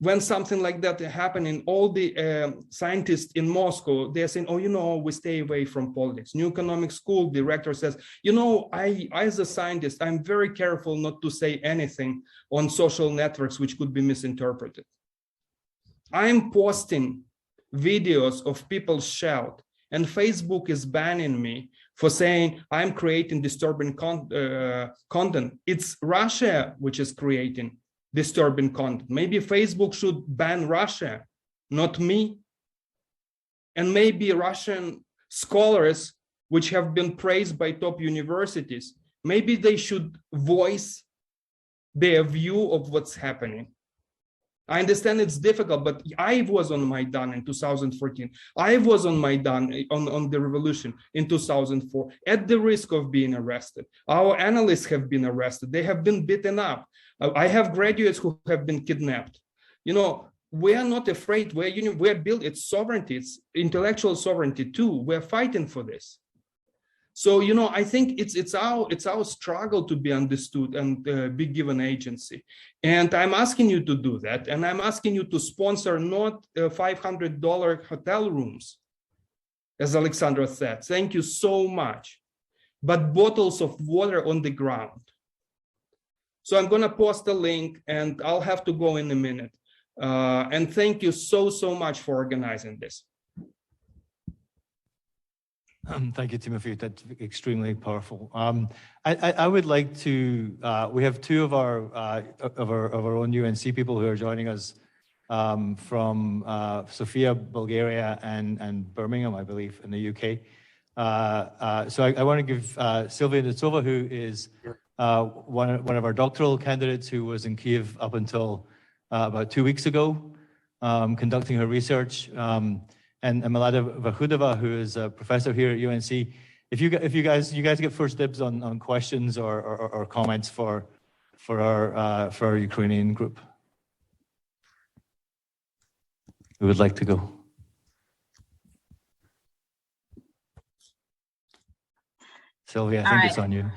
when something like that happening, all the scientists in Moscow, they're saying, we stay away from politics. New economic school director says, I as a scientist, I'm very careful not to say anything on social networks which could be misinterpreted. I'm posting videos of people shout, and Facebook is banning me for saying I'm creating disturbing content. It's Russia which is creating disturbing content. Maybe Facebook should ban Russia, not me. And maybe Russian scholars, which have been praised by top universities, maybe they should voice their view of what's happening. I understand it's difficult, but I was on Maidan in 2014. I was on Maidan on the revolution in 2004 at the risk of being arrested. Our analysts have been arrested. They have been beaten up. I have graduates who have been kidnapped. We are not afraid. We're built. It's sovereignty. It's intellectual sovereignty too. We're fighting for this. So, I think it's our struggle to be understood and be given agency. And I'm asking you to do that. And I'm asking you to sponsor not $500 hotel rooms, as Alexandra said. Thank you so much. But bottles of water on the ground. So I'm going to post a link and I'll have to go in a minute. And thank you so much for organizing this. Thank you, Timothy. That's extremely powerful. I would like to. We have two of our own UNC people who are joining us from Sofia, Bulgaria, and Birmingham, I believe, in the UK. So I want to give Sylvia Nitsova, who is one of our doctoral candidates, who was in Kyiv up until about 2 weeks ago, conducting her research. And Milada Vahudova, who is a professor here at UNC. If you guys get first dibs on questions or comments for our Ukrainian group, who would like to go? Sylvia, I think it's on you.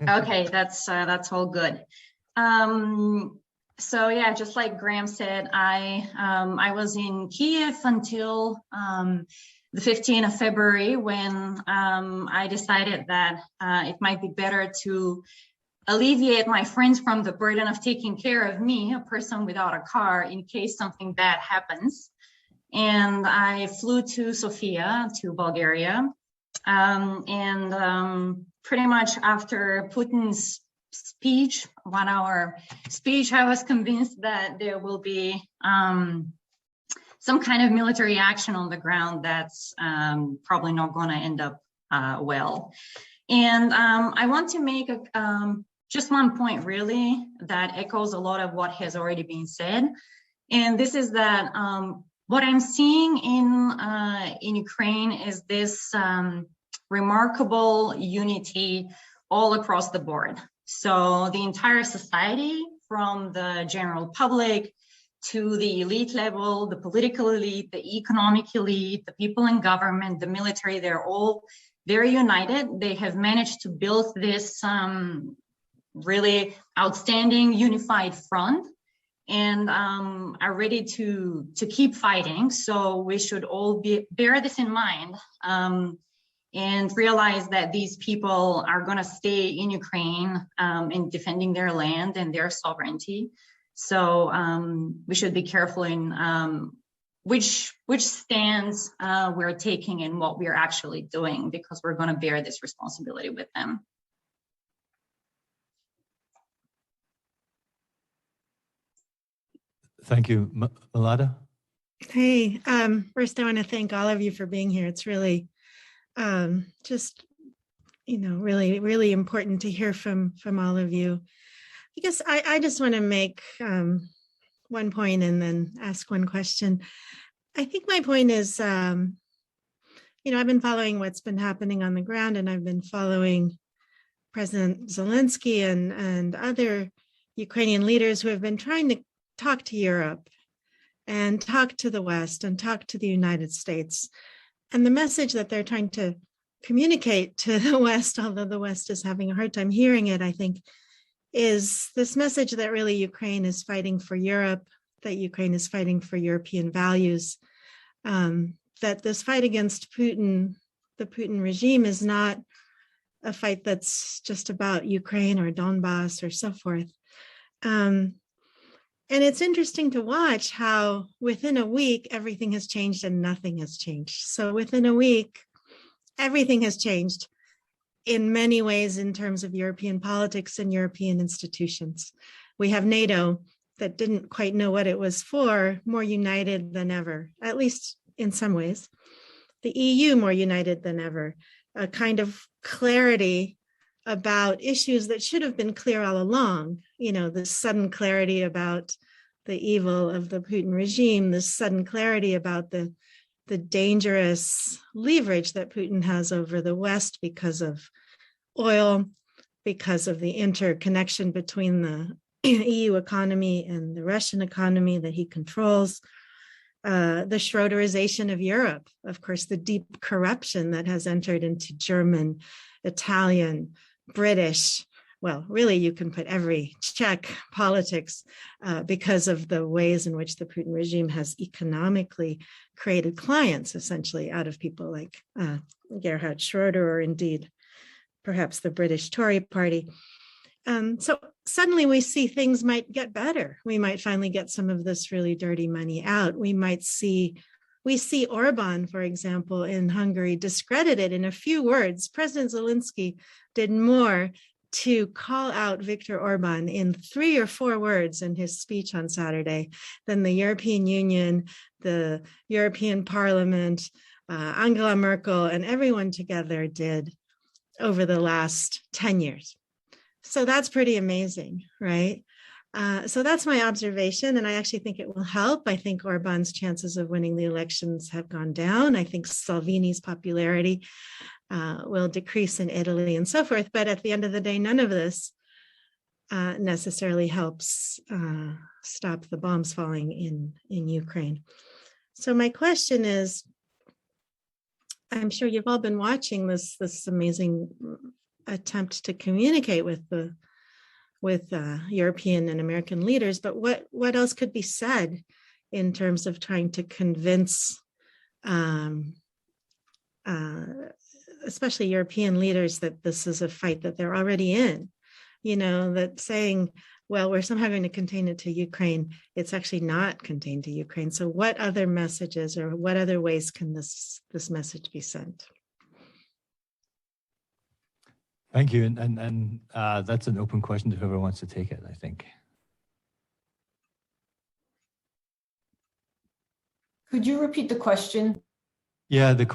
Okay, that's all good. So yeah, just like Graham said, I was in Kyiv until the 15th of February, when I decided that it might be better to alleviate my friends from the burden of taking care of me, a person without a car, in case something bad happens. And I flew to Sofia, to Bulgaria. Pretty much after Putin's speech, 1 hour speech, I was convinced that there will be some kind of military action on the ground that's probably not going to end up well. And I want to make just one point really that echoes a lot of what has already been said. And this is that what I'm seeing in Ukraine is this remarkable unity all across the board. So the entire society, from the general public to the elite level, the political elite, the economic elite, the people in government, the military, they're all very united. They have managed to build this really outstanding unified front, and are ready to keep fighting. So we should all bear this in mind and realize that these people are going to stay in Ukraine in defending their land and their sovereignty. So we should be careful in which stands we're taking and what we're actually doing, because we're going to bear this responsibility with them. Thank you. Milada? Hey, first I want to thank all of you for being here. It's really just, really, really important to hear from all of you. I guess I just want to make one point and then ask one question. I think my point is, I've been following what's been happening on the ground, and I've been following President Zelensky and other Ukrainian leaders who have been trying to talk to Europe and talk to the West and talk to the United States. And the message that they're trying to communicate to the West, although the West is having a hard time hearing it, I think, is this message that really Ukraine is fighting for Europe, that Ukraine is fighting for European values, that this fight against Putin, the Putin regime, is not a fight that's just about Ukraine or Donbass or so forth. And it's interesting to watch how within a week, everything has changed and nothing has changed. So within a week, everything has changed in many ways in terms of European politics and European institutions. We have NATO that didn't quite know what it was for, more united than ever, at least in some ways. The EU more united than ever, a kind of clarity about issues that should have been clear all along, this sudden clarity about the evil of the Putin regime, this sudden clarity about the dangerous leverage that Putin has over the West because of oil, because of the interconnection between the EU economy and the Russian economy that he controls, the Schroederization of Europe, of course, the deep corruption that has entered into German, Italian, British, well, really, you can put every Czech politics because of the ways in which the Putin regime has economically created clients, essentially, out of people like Gerhard Schroeder, or indeed, perhaps the British Tory party. So suddenly we see things might get better. We might finally get some of this really dirty money out. We see Orban, for example, in Hungary, discredited in a few words. President Zelensky did more to call out Viktor Orban in 3 or 4 words in his speech on Saturday than the European Union, the European Parliament, Angela Merkel, and everyone together did over the last 10 years. So that's pretty amazing, right? So that's my observation, and I actually think it will help. I think Orban's chances of winning the elections have gone down. I think Salvini's popularity will decrease in Italy and so forth. But at the end of the day, none of this necessarily helps stop the bombs falling in Ukraine. So my question is, I'm sure you've all been watching this amazing attempt to communicate with European and American leaders, but what else could be said in terms of trying to convince especially European leaders, that this is a fight that they're already in, that saying, well, we're somehow going to contain it to Ukraine. It's actually not contained to Ukraine. So what other messages or what other ways can this message be sent? Thank you. And that's an open question to whoever wants to take it, I think. Could you repeat the question? Yeah, the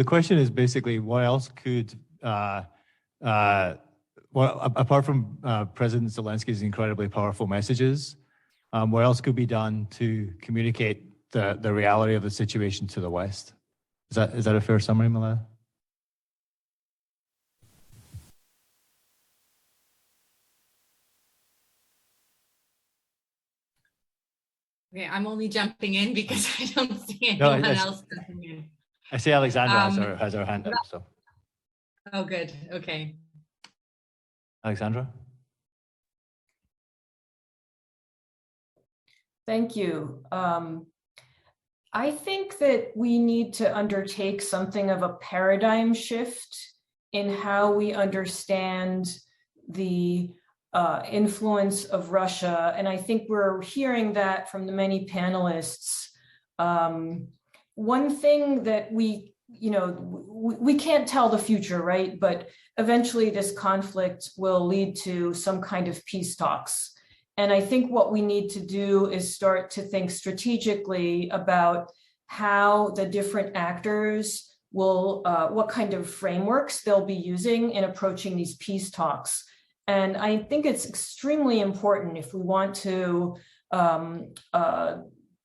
question is basically what else could, apart from President Zelensky's incredibly powerful messages, what else could be done to communicate the reality of the situation to the West? Is that a fair summary, Malala? Okay, I'm only jumping in because I don't see anyone else jumping in. I see Alexandra has her hand up. So. Oh, good. Okay. Alexandra? Thank you. I think that we need to undertake something of a paradigm shift in how we understand the influence of Russia. And I think we're hearing that from the many panelists. One thing that we can't tell the future, right? But eventually this conflict will lead to some kind of peace talks. And I think what we need to do is start to think strategically about how the different actors will, what kind of frameworks they'll be using in approaching these peace talks. And I think it's extremely important if we want to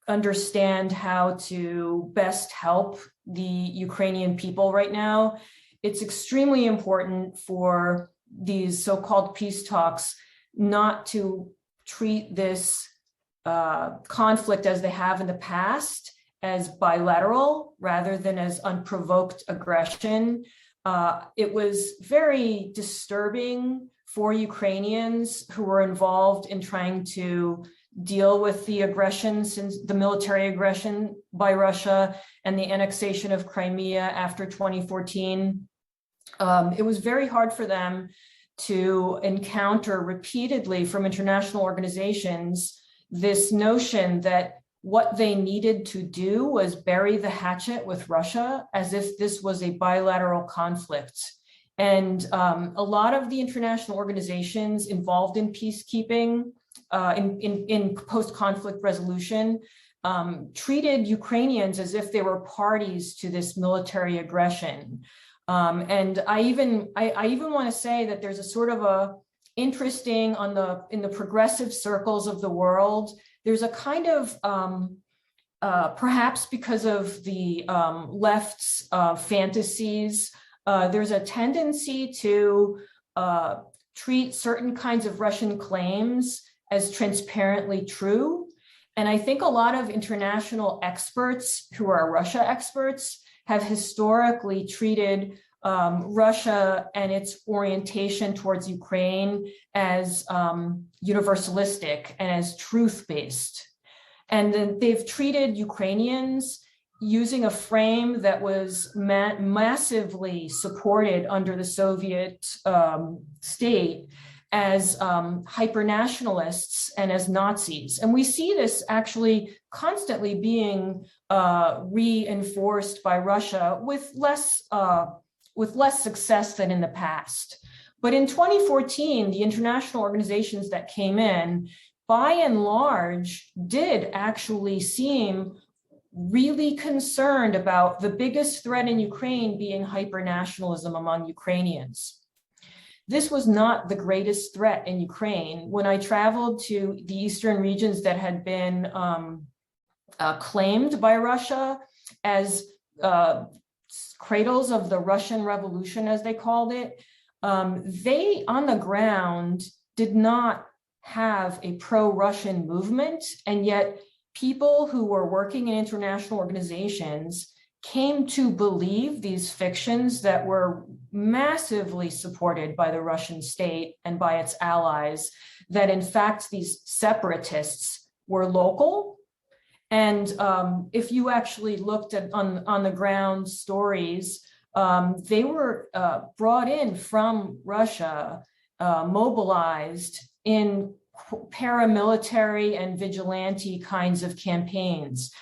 understand how to best help the Ukrainian people right now. It's extremely important for these so-called peace talks not to treat this conflict as they have in the past as bilateral rather than as unprovoked aggression. It was very disturbing for Ukrainians who were involved in trying to deal with the aggression, since the military aggression by Russia and the annexation of Crimea after 2014. It was very hard for them to encounter repeatedly from international organizations this notion that what they needed to do was bury the hatchet with Russia as if this was a bilateral conflict. And a lot of the international organizations involved in peacekeeping, in post-conflict resolution, treated Ukrainians as if they were parties to this military aggression. And I even want to say that there's a sort of a interesting in the progressive circles of the world, there's a kind of perhaps because of the left's fantasies, there's a tendency to treat certain kinds of Russian claims as transparently true. And I think a lot of international experts who are Russia experts have historically treated Russia and its orientation towards Ukraine as universalistic and as truth-based. And then they've treated Ukrainians using a frame that was massively supported under the Soviet state as hyper-nationalists and as Nazis. And we see this actually constantly being reinforced by Russia with less success than in the past. But in 2014, the international organizations that came in, by and large, did actually seem really concerned about the biggest threat in Ukraine being hyper-nationalism among Ukrainians. This was not the greatest threat in Ukraine. When I traveled to the eastern regions that had been claimed by Russia as cradles of the Russian Revolution, as they called it, they on the ground did not have a pro-Russian movement, and yet people who were working in international organizations came to believe these fictions that were massively supported by the Russian state and by its allies, that in fact these separatists were local. And if you actually looked at on the ground stories they were brought in from Russia, mobilized in paramilitary and vigilante kinds of campaigns.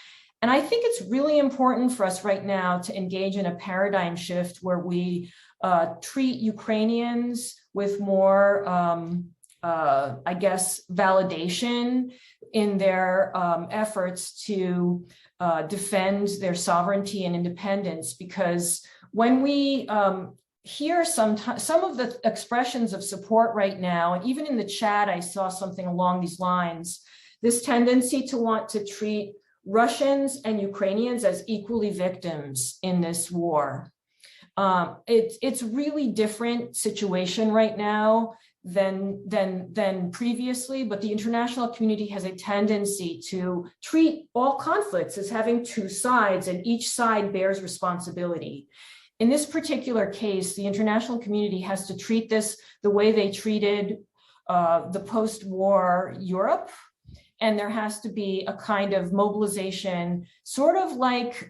And I think it's really important for us right now to engage in a paradigm shift where we treat Ukrainians with more, I guess, validation in their efforts to defend their sovereignty and independence. Because when we hear some of the expressions of support right now, and even in the chat, I saw something along these lines, this tendency to want to treat Russians and Ukrainians as equally victims in this war. It's really different situation right now than previously, but the international community has a tendency to treat all conflicts as having two sides, and each side bears responsibility. In this particular case, the international community has to treat this the way they treated the post-war Europe. And there has to be a kind of mobilization, sort of like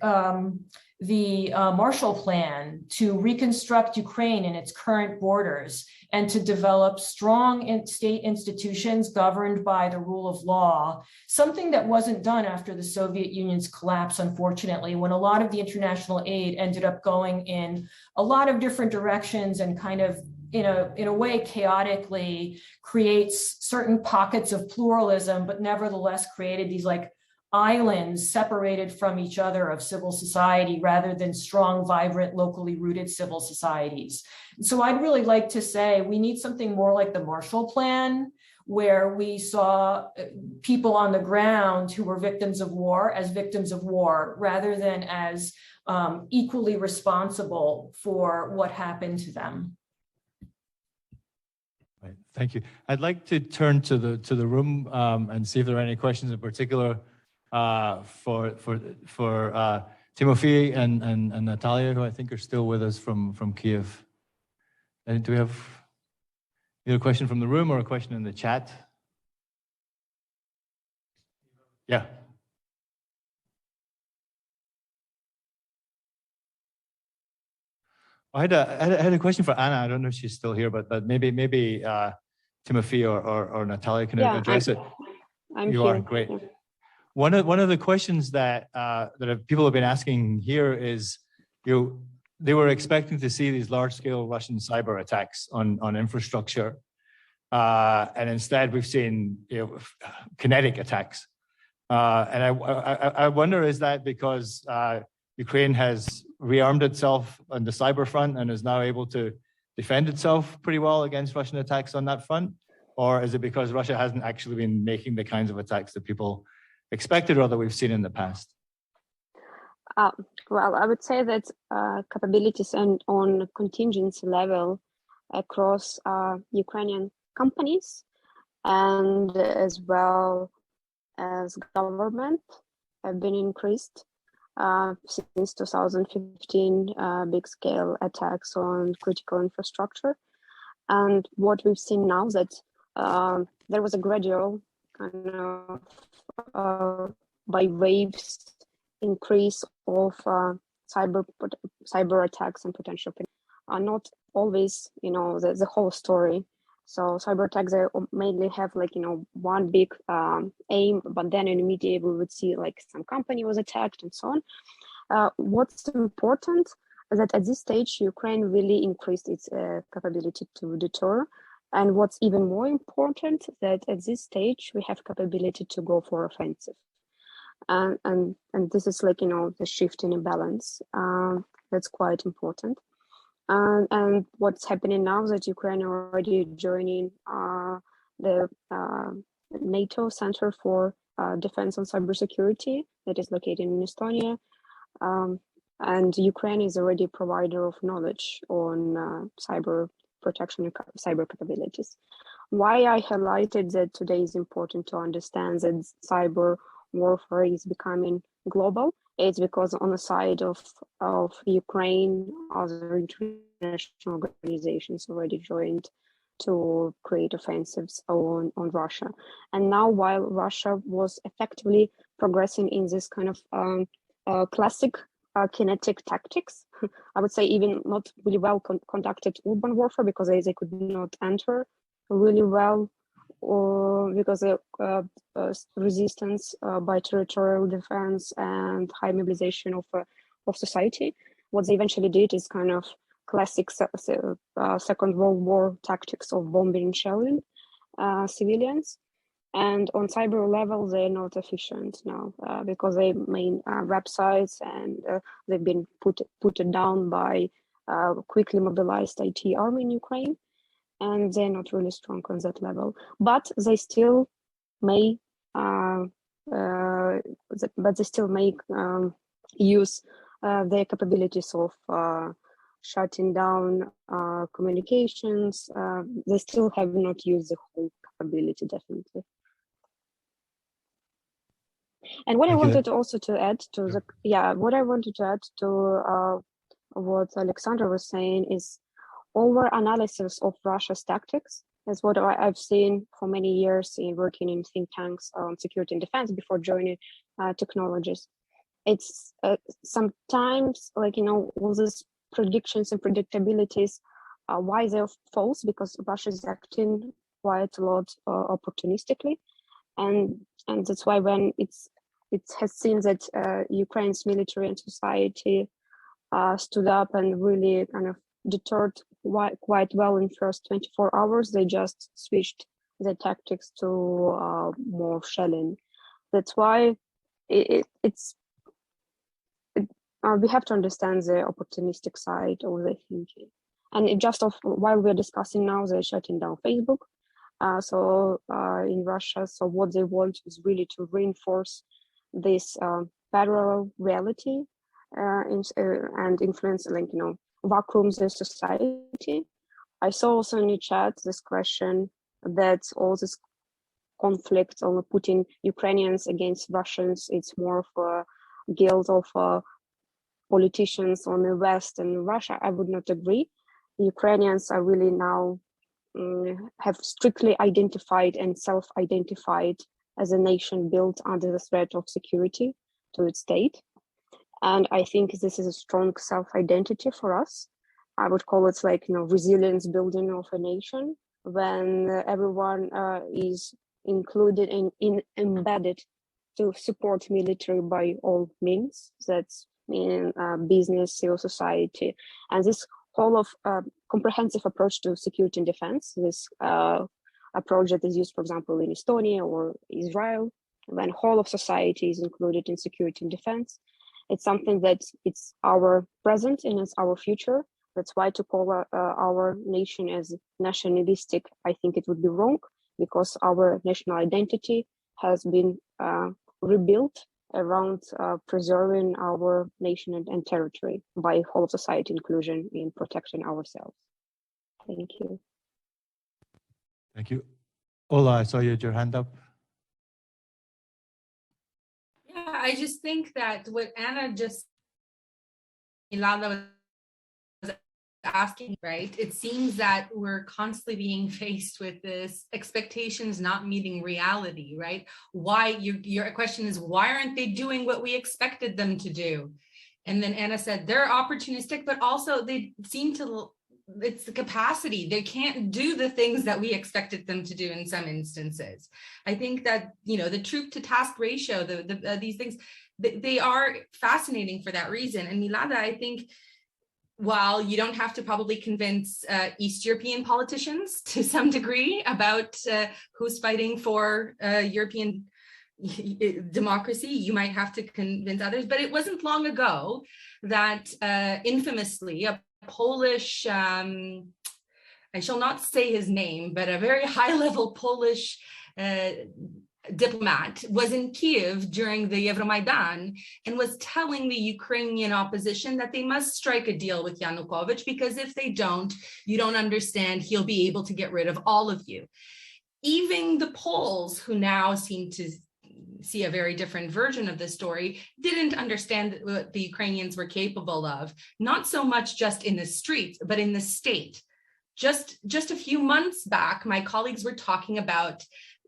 the Marshall Plan, to reconstruct Ukraine in its current borders and to develop strong state institutions governed by the rule of law, something that wasn't done after the Soviet Union's collapse, unfortunately, when a lot of the international aid ended up going in a lot of different directions and kind of in a way chaotically creates certain pockets of pluralism, but nevertheless created these like islands separated from each other of civil society rather than strong, vibrant, locally rooted civil societies. So I'd really like to say we need something more like the Marshall Plan, where we saw people on the ground who were victims of war as victims of war, rather than as equally responsible for what happened to them. Right. Thank you. I'd like to turn to the room and see if there are any questions in particular for Timofey and Natalia, who I think are still with us from Kyiv. And do we have either a question from the room or a question in the chat? Yeah. I had a question for Anna. I don't know if she's still here, but maybe Timothy or Natalia can address it. I'm you here. are great. Yeah. One of the questions that people have been asking here is, they were expecting to see these large-scale Russian cyber attacks on infrastructure, and instead we've seen kinetic attacks. And I wonder, is that because Ukraine has rearmed itself on the cyber front and is now able to defend itself pretty well against Russian attacks on that front? Or is it because Russia hasn't actually been making the kinds of attacks that people expected or that we've seen in the past? Well, I would say that capabilities and on contingency level across Ukrainian companies and as well as government have been increased since 2015, big scale attacks on critical infrastructure. And what we've seen now is that there was a gradual kind of by waves increase of cyber attacks and potential not always the whole story. So cyber attacks, they mainly have one big aim, but then immediately we would see some company was attacked and so on. What's important is that at this stage Ukraine really increased its capability to deter, and what's even more important that at this stage we have capability to go for offensive. And this is the shift in a balance that's quite important. And what's happening now is that Ukraine already joining the NATO Center for Defense and Cybersecurity that is located in Estonia. And Ukraine is already a provider of knowledge on cyber protection and cyber capabilities. Why I highlighted that today is important to understand that cyber warfare is becoming global. It's because on the side of Ukraine, other international organizations already joined to create offensives on Russia. And now, while Russia was effectively progressing in this kind of classic kinetic tactics. I would say even not really well conducted urban warfare, because they could not enter really well, or because of resistance by territorial defense and high mobilization of society. What they eventually did is kind of classic Second World War tactics of bombing and shelling civilians. And on cyber level, they're not efficient now because they main websites, and they've been put down by quickly mobilized IT army in Ukraine, and they're not really strong on that level. But they still may, use their capabilities of shutting down communications. They still have not used the whole capability, definitely. And what I wanted also to add to what Alexander was saying is over analysis of Russia's tactics is what I've seen for many years in working in think tanks on security and defense before joining technologies. It's sometimes all these predictions and predictabilities, why they're false, because Russia is acting quite a lot opportunistically. And that's why when it has seen that Ukraine's military and society stood up and really kind of deterred quite well in first 24 hours, they just switched their tactics to more shelling. That's why we have to understand the opportunistic side of the thinking. And while we're discussing now, they're shutting down Facebook. In Russia, so what they want is really to reinforce this parallel reality and influence, vacuums the society. I saw also in the chat this question that all this conflict on putting Ukrainians against Russians, it's more of a guilt of politicians on the West and Russia. I would not agree. The Ukrainians are really now have strictly identified and self-identified as a nation built under the threat of security to its state. And I think this is a strong self-identity for us. I would call it resilience building of a nation, when everyone is included and embedded to support military by all means. That's in business, civil society, and this whole of comprehensive approach to security and defense, this approach that is used, for example, in Estonia or Israel, when whole of society is included in security and defense. It's something that it's our present and it's our future. That's why to call our nation as nationalistic, I think it would be wrong, because our national identity has been rebuilt around preserving our nation and territory by whole of society inclusion in protecting ourselves. Thank you. Thank you. Ola, I saw you had your hand up. Yeah, I just think that what Anna Milada was asking, right? It seems that we're constantly being faced with this expectations not meeting reality, right? Why your question is, why aren't they doing what we expected them to do? And then Anna said, they're opportunistic, but also they seem to, it's the capacity. They can't do the things that we expected them to do in some instances. I think that, the troop to task ratio, these things, they are fascinating for that reason. And Milada, I think, while you don't have to probably convince East European politicians to some degree about who's fighting for European democracy, you might have to convince others. But it wasn't long ago that infamously a Polish, I shall not say his name, but a very high-level Polish diplomat was in Kyiv during the Euromaidan and was telling the Ukrainian opposition that they must strike a deal with Yanukovych, because if they don't, you don't understand, he'll be able to get rid of all of you. Even the Poles, who now seem to see a very different version of the story, didn't understand what the Ukrainians were capable of, not so much just in the streets, but in the state. Just a few months back, my colleagues were talking about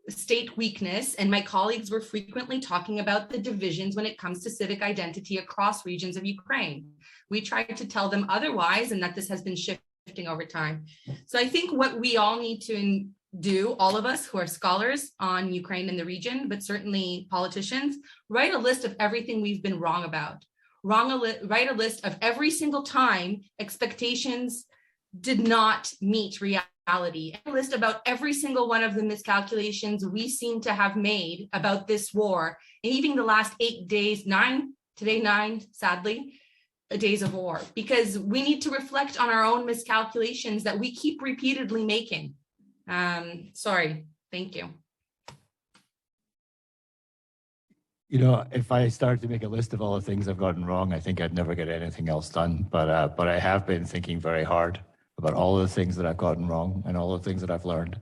state weakness, and my colleagues were frequently talking about the divisions when it comes to civic identity across regions of Ukraine. We tried to tell them otherwise, and that this has been shifting over time. So I think what we all need to do, all of us who are scholars on Ukraine and the region, but certainly politicians, write a list of everything we've been wrong about. Write a list of every single time expectations did not meet reality. A list about every single one of the miscalculations we seem to have made about this war, and even the last 8 days, 9, sadly, days of war, because we need to reflect on our own miscalculations that we keep repeatedly making. Sorry, thank you. You know, if I started to make a list of all the things I've gotten wrong, I think I'd never get anything else done. But I have been thinking very hard about all the things that I've gotten wrong and all the things that I've learned.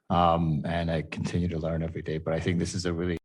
And I continue to learn every day. But I think this is a really